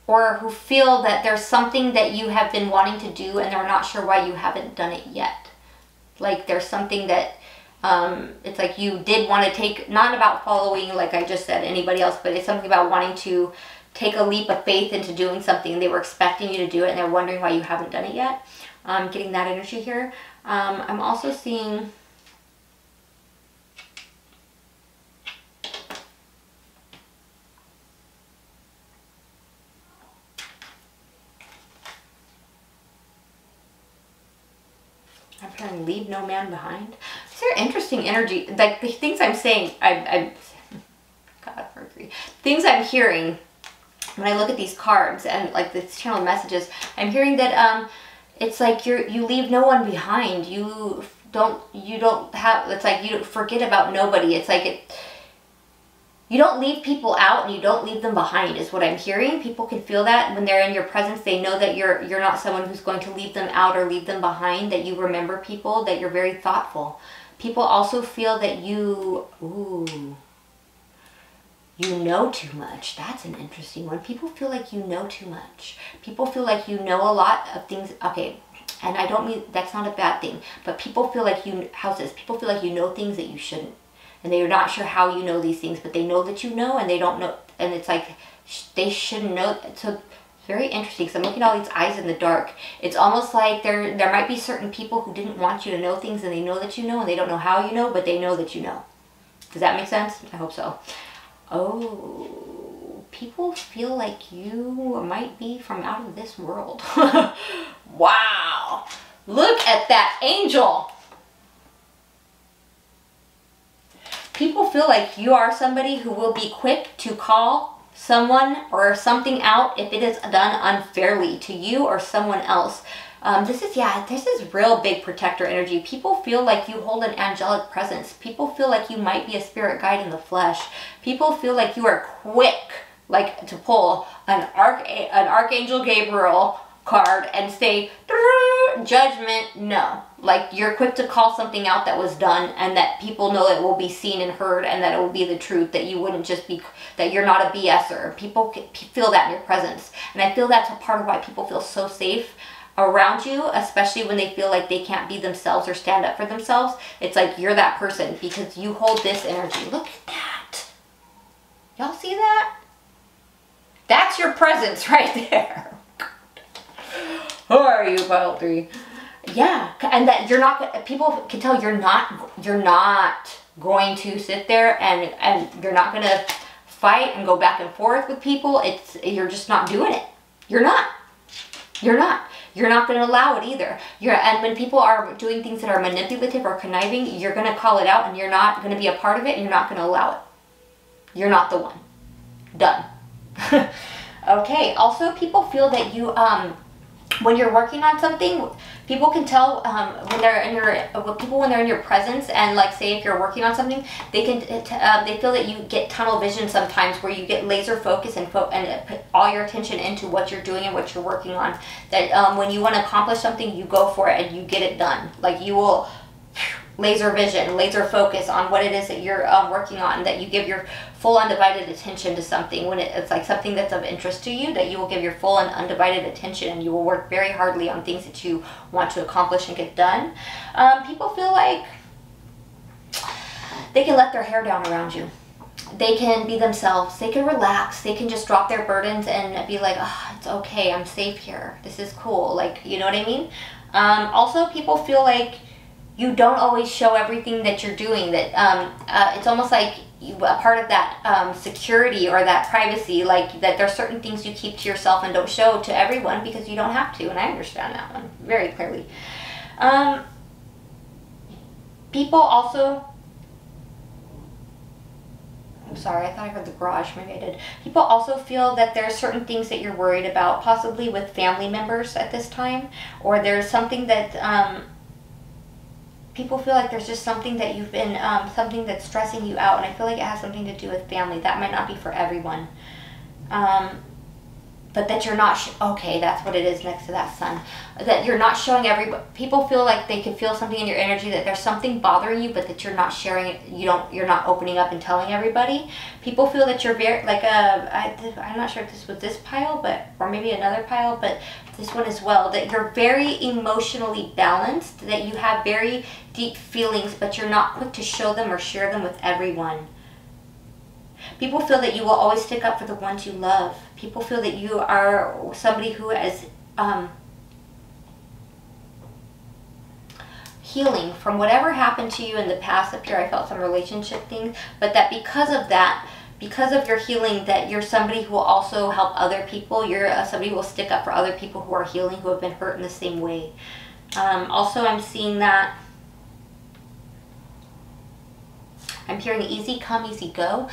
or who feel that there's something that you have been wanting to do and they're not sure why you haven't done it yet. Like, there's something that, it's like you did want to take, not about following, like I just said, anybody else, but it's something about wanting to take a leap of faith into doing something. They were expecting you to do it and they're wondering why you haven't done it yet. I'm getting that energy here. I'm also seeing, leave no man behind. These are interesting energy. Like, the things I'm saying, God, Mercury. Things I'm hearing when I look at these cards and like these channel messages, I'm hearing that it's like you leave no one behind. You don't have, it's like you forget about nobody. It's like you don't leave people out and you don't leave them behind, is what I'm hearing. People can feel that when they're in your presence. They know that you're not someone who's going to leave them out or leave them behind, that you remember people, that you're very thoughtful. People also feel that you know too much. That's an interesting one. People feel like you know too much. People feel like you know a lot of things. Okay, and I don't mean, that's not a bad thing, but people feel like people feel like you know things that you shouldn't. And they're not sure how you know these things, but they know that you know, and they don't know, and it's like they shouldn't know. So very interesting, because I'm looking at all these eyes in the dark. It's almost like there might be certain people who didn't want you to know things, and they know that you know, and they don't know how you know, but they know that you know. Does that make sense? I hope so. Oh, people feel like you might be from out of this world. Wow, look at that angel. People feel like you are somebody who will be quick to call someone or something out if it is done unfairly to you or someone else. This is real big protector energy. People feel like you hold an angelic presence. People feel like you might be a spirit guide in the flesh. People feel like you are quick, like to pull an Archangel Gabriel card and say, judgment, no. Like, you're quick to call something out that was done, and that people know it will be seen and heard, and that it will be the truth, that you wouldn't just be, that you're not a BSer. People feel that in your presence. And I feel that's a part of why people feel so safe around you, especially when they feel like they can't be themselves or stand up for themselves. It's like you're that person because you hold this energy. Look at that. Y'all see that? That's your presence right there. Who are you, pile 3? Yeah, and that you're not, people can tell you're not going to sit there and you're not going to fight and go back and forth with people. You're just not doing it. You're not. you're not going to allow it either. And when people are doing things that are manipulative or conniving, you're going to call it out and you're not going to be a part of it and you're not going to allow it. You're not the one. Done. Okay, also people feel that you, when you're working on something, people can tell when they're in your presence, and like say if you're working on something, they feel that you get tunnel vision sometimes, where you get laser focus and put all your attention into what you're doing and what you're working on. That when you want to accomplish something, you go for it and you get it done. Like you will laser vision, laser focus on what it is that you're working on, that you give your full undivided attention to something. When it's like something that's of interest to you, that you will give your full and undivided attention, and you will work very hardly on things that you want to accomplish and get done. People feel like they can let their hair down around you. They can be themselves. They can relax. They can just drop their burdens and be like, oh, it's okay. I'm safe here. This is cool. Like, you know what I mean? Also, people feel like you don't always show everything that you're doing. That it's almost like a part of that security or that privacy, like that there's certain things you keep to yourself and don't show to everyone because you don't have to, and I understand that one very clearly. People also, I'm sorry, I thought I heard the garage, maybe I did. People also feel that there's certain things that you're worried about, possibly with family members at this time, or there's something that people feel like there's just something that you've been, something that's stressing you out, and I feel like it has something to do with family. That might not be for everyone. But that you're not, okay, that's what it is next to that sun. That you're not showing everybody. People feel like they can feel something in your energy, that there's something bothering you, but that you're not sharing it. You're not opening up and telling everybody. People feel that you're very, like I'm not sure if this was this pile, or maybe another pile, but this one as well, that you're very emotionally balanced, that you have very deep feelings, but you're not quick to show them or share them with everyone. People feel that you will always stick up for the ones you love. People feel that you are somebody who is healing from whatever happened to you in the past. Up here I felt some relationship things, but that because of that, because of your healing, that you're somebody who will also help other people. You're somebody who will stick up for other people who are healing, who have been hurt in the same way. Also, I'm seeing that I'm hearing easy come, easy go.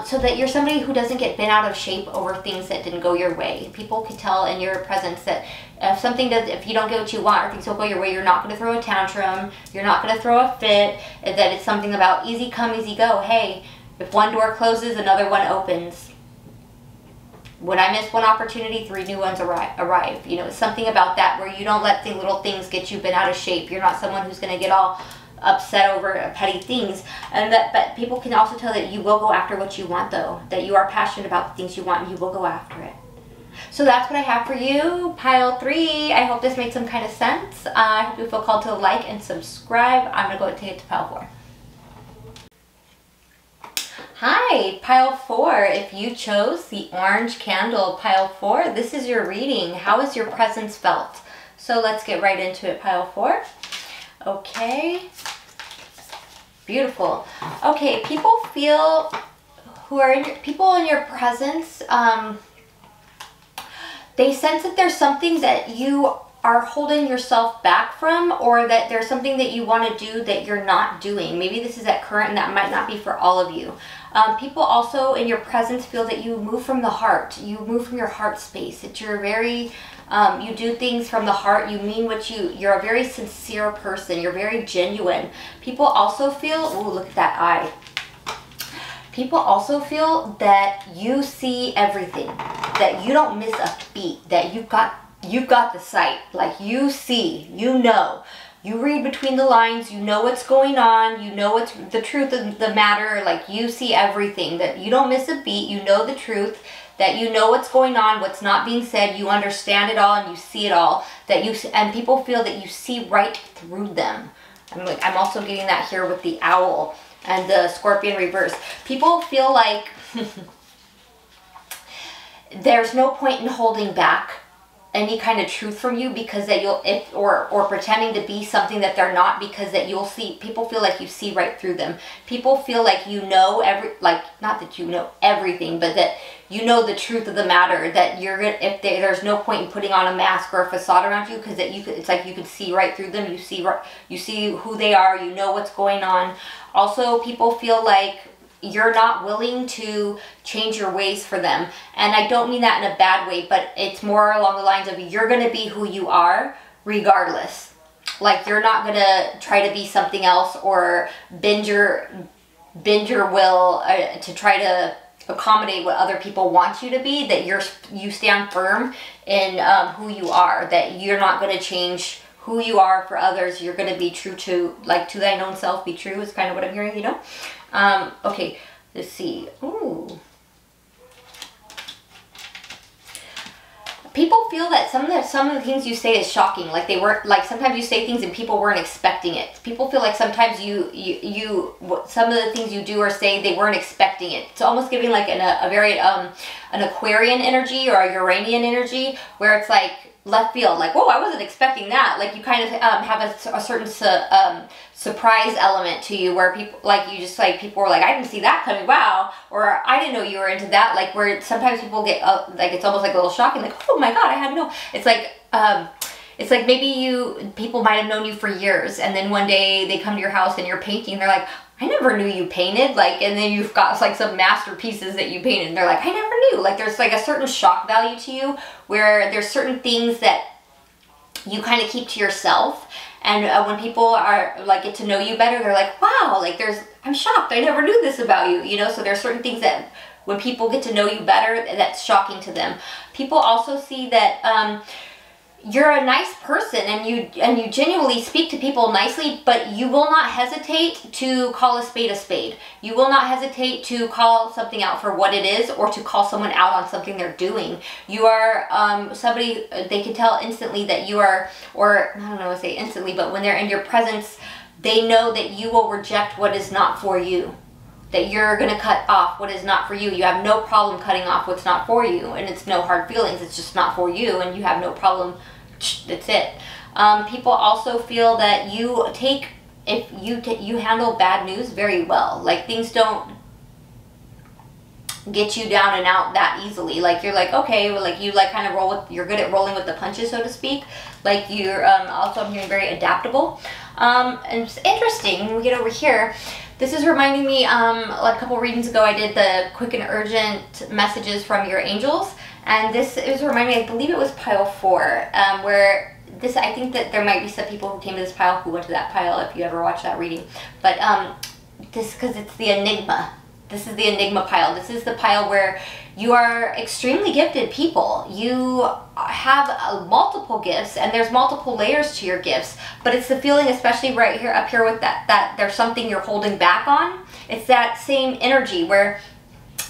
So that you're somebody who doesn't get bent out of shape over things that didn't go your way. People can tell in your presence that if you don't get what you want or things don't go your way, you're not going to throw a tantrum, you're not going to throw a fit, that it's something about easy come, easy go. Hey, if one door closes, another one opens. When I miss one opportunity, 3 new ones arrive. You know, it's something about that where you don't let the little things get you bent out of shape. You're not someone who's going to get all upset over petty things, but people can also tell that you will go after what you want, though, that you are passionate about the things you want and you will go after it. So that's what I have for you, pile 3. I hope this made some kind of sense. I hope you feel called to like and subscribe. I'm gonna go and take it to pile 4. Hi, pile 4. If you chose the orange candle, pile 4, this is your reading. How is your presence felt? So let's get right into it, pile 4. Okay, beautiful. Okay, people feel people in your presence, they sense that there's something that you are holding yourself back from, or that there's something that you want to do that you're not doing. Maybe this is at current and that might not be for all of you. People also in your presence feel that you move from the heart. You move from your heart space. That you're very, you do things from the heart. You mean what you're a very sincere person. You're very genuine. People also feel, ooh, look at that eye. People also feel that you see everything, that you don't miss a beat, that you've got the sight. Like you see, you know. You read between the lines, you know what's going on, you know what's the truth of the matter, like you see everything, that you don't miss a beat, you know the truth, that you know what's going on, what's not being said, you understand it all and you see it all, and people feel that you see right through them. I'm also getting that here with the owl and the scorpion reverse. People feel like there's no point in holding back. any kind of truth from you, because that or pretending to be something that they're not, because that people feel like you see right through them. People feel like you know not that you know everything, but that you know the truth of the matter, that there's no point in putting on a mask or a facade around you, because it's like you can see right through them. You see who they are, you know what's going on. Also, people feel like you're not willing to change your ways for them. And I don't mean that in a bad way, but it's more along the lines of you're going to be who you are regardless. Like, you're not going to try to be something else or bend your will to try to accommodate what other people want you to be. That you stand firm in who you are, that you're not going to change who you are for others. You're going to be true to thine own self. Be true is kind of what I'm hearing, you know. Okay, let's see. Ooh. People feel that some of the things you say is shocking. Like sometimes you say things and people weren't expecting it. People feel like sometimes some of the things you do or say, they weren't expecting it. It's almost giving like a very an Aquarian energy or a Uranian energy, where it's like left field, like, whoa, I wasn't expecting that. Like, you kind of have a certain surprise element to you, where people were like, I didn't see that coming, wow, or I didn't know you were into that. Like, where sometimes people get like, it's almost like a little shocking, like, oh my god, I had no. It's like maybe people might have known you for years, and then one day they come to your house and you're painting, they're like, I never knew you painted. Like, and then you've got like some masterpieces that you painted, and they're like, I never knew. Like, there's like a certain shock value to you, where there's certain things that you kind of keep to yourself, and when people are like get to know you better, they're like, wow, like I'm shocked, I never knew this about you, you know. So there's certain things that when people get to know you better, that's shocking to them. People also see that you're a nice person, and you genuinely speak to people nicely, but you will not hesitate to call a spade a spade. You will not hesitate to call something out for what it is, or to call someone out on something they're doing. You are somebody, they can tell instantly that you are, or I don't know if I say instantly, but when they're in your presence, they know that you will reject what is not for you. That you're going to cut off what is not for you. You have no problem cutting off what's not for you, and it's no hard feelings, it's just not for you, and you have no problem. That's it. People also feel that you handle bad news very well. Like, things don't get you down and out that easily. Like, you're like, okay, well, like, you like kind of you're good at rolling with the punches, so to speak. Like, you're also, I'm hearing, very adaptable. And it's interesting when we get over here. This is reminding me, like a couple readings ago, I did the quick and urgent messages from your angels. And this is reminding me, I believe it was pile 4, where this, I think that there might be some people who came to this pile who went to that pile, if you ever watched that reading. But because it's the enigma. This is the enigma pile. This is the pile where you are extremely gifted people. You have multiple gifts, and there's multiple layers to your gifts. But it's the feeling, especially right here, up here with that there's something you're holding back on. It's that same energy where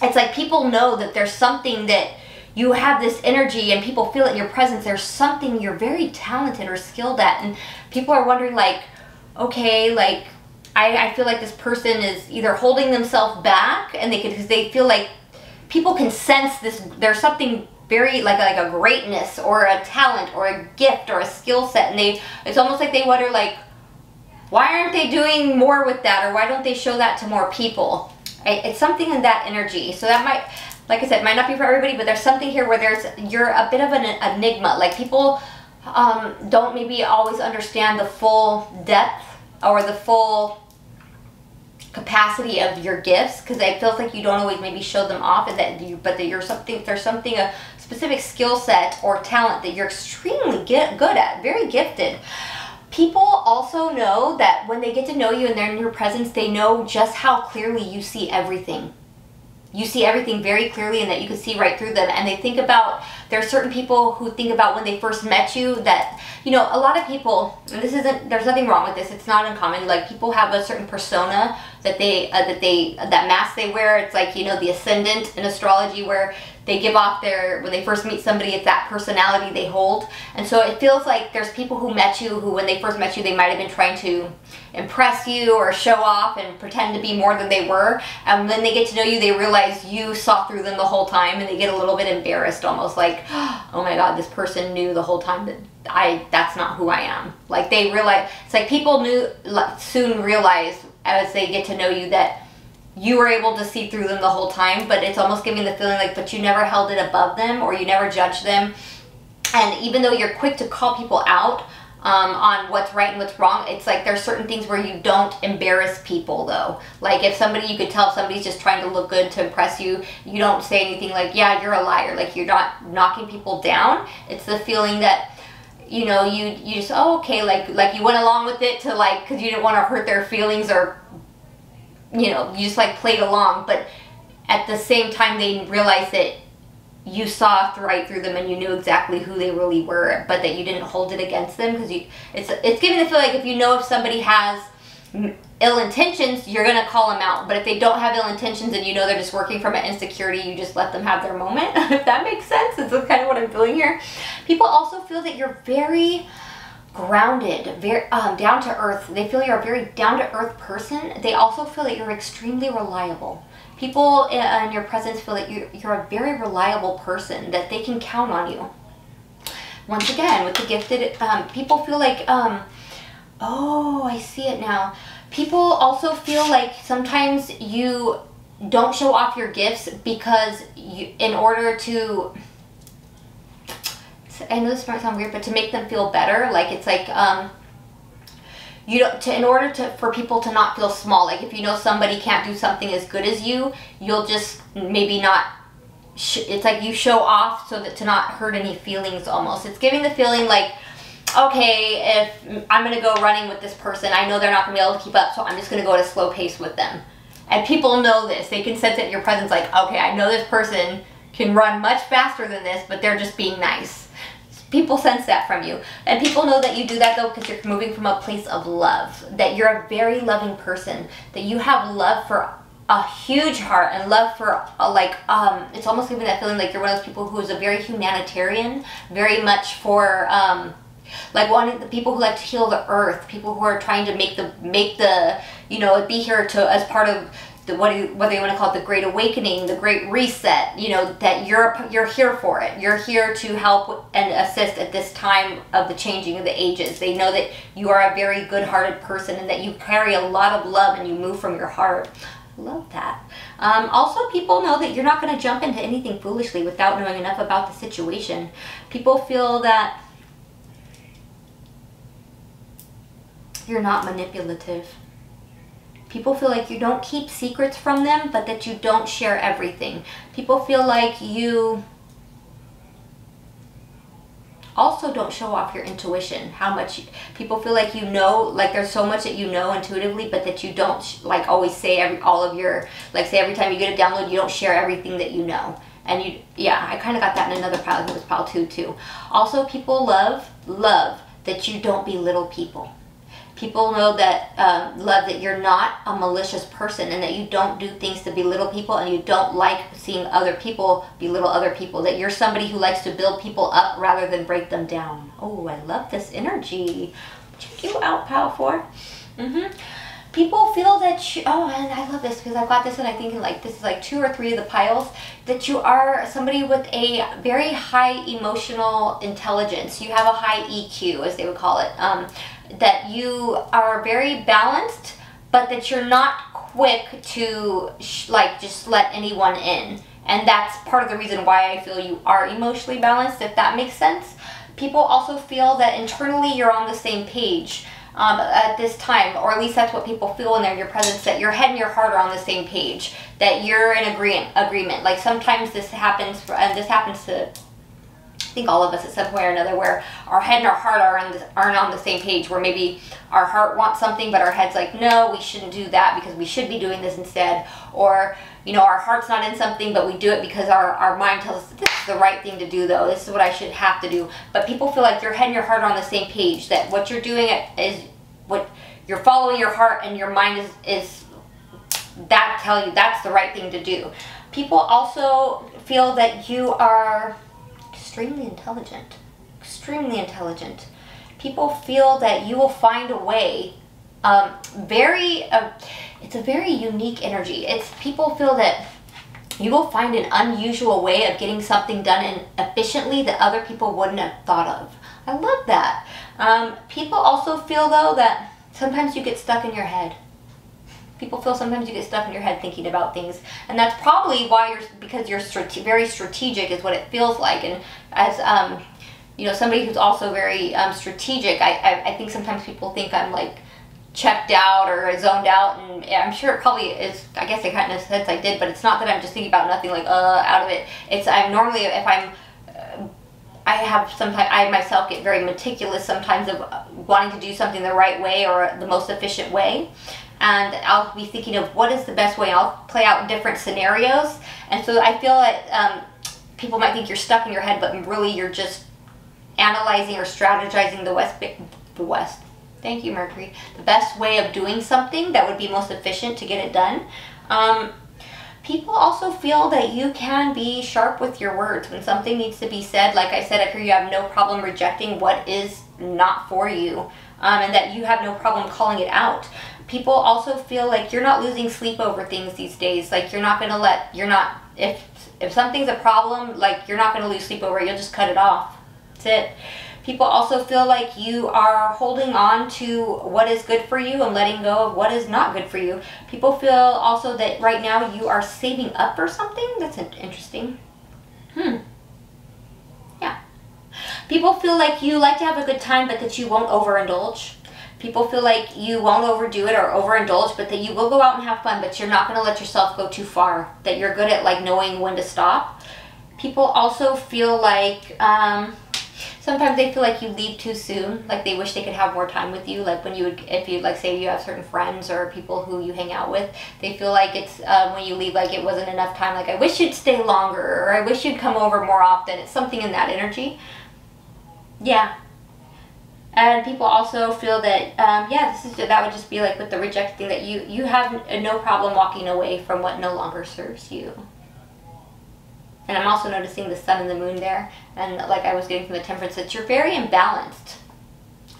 it's like people know that there's something that you have this energy, and people feel it in your presence. There's something you're very talented or skilled at, and people are wondering, like, okay, like, I feel like this person is either holding themselves back, and because they feel like people can sense this, there's something very like a greatness or a talent or a gift or a skill set, and it's almost like they wonder, like, why aren't they doing more with that, or why don't they show that to more people? It's something in that energy. So that might, like I said, might not be for everybody, but there's something here where you're a bit of an enigma. Like, people don't maybe always understand the full depth or the full capacity of your gifts, because it feels like you don't always maybe show them off, and but that there's something, a specific skill set or talent that you're extremely good at, very gifted. People also know that when they get to know you and they're in your presence, they know just how clearly you see everything. You see everything very clearly, and that you can see right through them. And they think about, there are certain people who think about when they first met you that, you know, a lot of people, and there's nothing wrong with this, it's not uncommon, like, people have a certain persona that that mask they wear. It's like, you know, the ascendant in astrology, where they give off when they first meet somebody, it's that personality they hold. And so it feels like there's people who met you who, when they first met you, they might have been trying to impress you or show off and pretend to be more than they were. And when they get to know you, they realize you saw through them the whole time, and they get a little bit embarrassed, almost like, oh my God, this person knew the whole time that that's not who I am. Like they realize, it's like people soon realize as they get to know you that you were able to see through them the whole time, but it's almost giving the feeling like, but you never held it above them, or you never judged them. And even though you're quick to call people out on what's right and what's wrong, it's like there's certain things where you don't embarrass people though. Like if you could tell if somebody's just trying to look good to impress you, you don't say anything like, yeah, you're a liar. Like you're not knocking people down. It's the feeling that, you know, you just, oh, okay, like you went along with it to like, because you didn't want to hurt their feelings, or you know, you just like played along, but at the same time they realized that you saw right through them and you knew exactly who they really were, but that you didn't hold it against them, because it's giving the feel like if you know if somebody has ill intentions, you're gonna call them out. But if they don't have ill intentions and you know they're just working from an insecurity, you just let them have their moment. If that makes sense, it's kind of what I'm feeling here. People also feel that you're very grounded, very down to earth. They feel you're a very down to earth person. They also feel that you're extremely reliable. People in your presence feel that you're a very reliable person, that they can count on you. Once again, with the gifted, people feel like, oh, I see it now. People also feel like sometimes you don't show off your gifts because in order to, I know this might sound weird, but to make them feel better. Like it's like, in order for people to not feel small. Like if you know somebody can't do something as good as you, you'll just maybe not, it's like you show off so that to not hurt any feelings almost. It's giving the feeling like, okay, if I'm going to go running with this person, I know they're not going to be able to keep up, so I'm just going to go at a slow pace with them. And people know this. They can sense it in your presence like, okay, I know this person can run much faster than this, but they're just being nice. People sense that from you. And people know that you do that though because you're moving from a place of love. That you're a very loving person. That you have love for a huge heart and love for it's almost giving that feeling like you're one of those people who is a very humanitarian, very much for like one of the people who like to heal the earth, people who are trying to make the you know, be here to as part of the, whether you want to call it the Great Awakening, the Great Reset, you know, that you're here for it. You're here to help and assist at this time of the changing of the ages. They know that you are a very good-hearted person and that you carry a lot of love and you move from your heart. Love that. Also, people know that you're not going to jump into anything foolishly without knowing enough about the situation. People feel that you're not manipulative. People feel like you don't keep secrets from them, but that you don't share everything. People feel like you also don't show off your intuition. How much people feel like you know, like there's so much that you know intuitively, but that you don't like always say every time you get a download, you don't share everything that you know. And yeah, I kind of got that in another pile. I think it was pile 2 too. Also, people love that you don't belittle people. People know that, love that you're not a malicious person and that you don't do things to belittle people, and you don't like seeing other people belittle other people. That you're somebody who likes to build people up rather than break them down. Oh, I love this energy. Check you out, Pile 4. People feel that and I love this because I've got this and I think like this is like 2 or 3 of the piles, that you are somebody with a very high emotional intelligence. You have a high EQ, as they would call it. That you are very balanced, but that you're not quick to just let anyone in. And that's part of the reason why I feel you are emotionally balanced, if that makes sense. People also feel that internally you're on the same page at this time, or at least that's what people feel when they're in your presence, that your head and your heart are on the same page, that you're in agreement. Like sometimes this happens, and this happens to I think all of us at some point or another, where our head and our heart aren't on the same page, where maybe our heart wants something but our head's like, no, we shouldn't do that because we should be doing this instead. Or, you know, our heart's not in something but we do it because our mind tells us this is the right thing to do though, this is what I should have to do. But people feel like your head and your heart are on the same page, that what you're doing is what you're following your heart, and your mind is that tell you that's the right thing to do. People also feel that you are extremely intelligent. Extremely intelligent. People feel that you will find a way. It's a very unique energy. People feel that you will find an unusual way of getting something done and efficiently that other people wouldn't have thought of. I love that. People also feel, though, that sometimes you get stuck in your head. People feel sometimes you get stuck in your head thinking about things, and that's probably why because you're very strategic is what it feels like. And as you know, somebody who's also very strategic, I think sometimes people think I'm like checked out or zoned out, and I'm sure it probably is. I guess I kind of sense I did, but it's not that I'm just thinking about nothing, like out of it. I'm normally, if I'm I myself get very meticulous sometimes of wanting to do something the right way or the most efficient way, and I'll be thinking of what is the best way. I'll play out different scenarios, and so I feel that people might think you're stuck in your head, but really you're just analyzing or strategizing the West. Thank you, Mercury. The best way of doing something that would be most efficient to get it done. People also feel that you can be sharp with your words when something needs to be said. Like I said up here, you have no problem rejecting what is not for you, and that you have no problem calling it out. People also feel like you're not losing sleep over things these days. Like if something's a problem, like you're not going to lose sleep over it. You'll just cut it off. That's it. People also feel like you are holding on to what is good for you and letting go of what is not good for you. People feel also that right now you are saving up for something. That's interesting. Yeah. People feel like you like to have a good time, but that you won't overindulge. People feel like you won't overdo it or overindulge, but that you will go out and have fun, but you're not going to let yourself go too far. That you're good at like knowing when to stop. People also feel like sometimes they feel like you leave too soon, like they wish they could have more time with you. Like if you like say you have certain friends or people who you hang out with, they feel like it's when you leave, like it wasn't enough time. Like I wish you'd stay longer, or I wish you'd come over more often. It's something in that energy. Yeah. And people also feel that that would just be like with the reject thing, that you have no problem walking away from what no longer serves you. And I'm also noticing the sun and the moon there, and like I was getting from the temperance, that you're very imbalanced.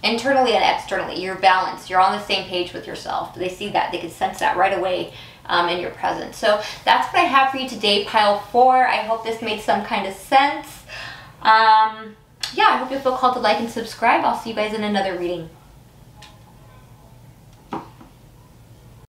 Internally and externally, you're balanced. You're on the same page with yourself. They see that. They can sense that right away in your presence. So that's what I have for you today, pile 4. I hope this made some kind of sense. Yeah, I hope you feel called to like and subscribe. I'll see you guys in another reading.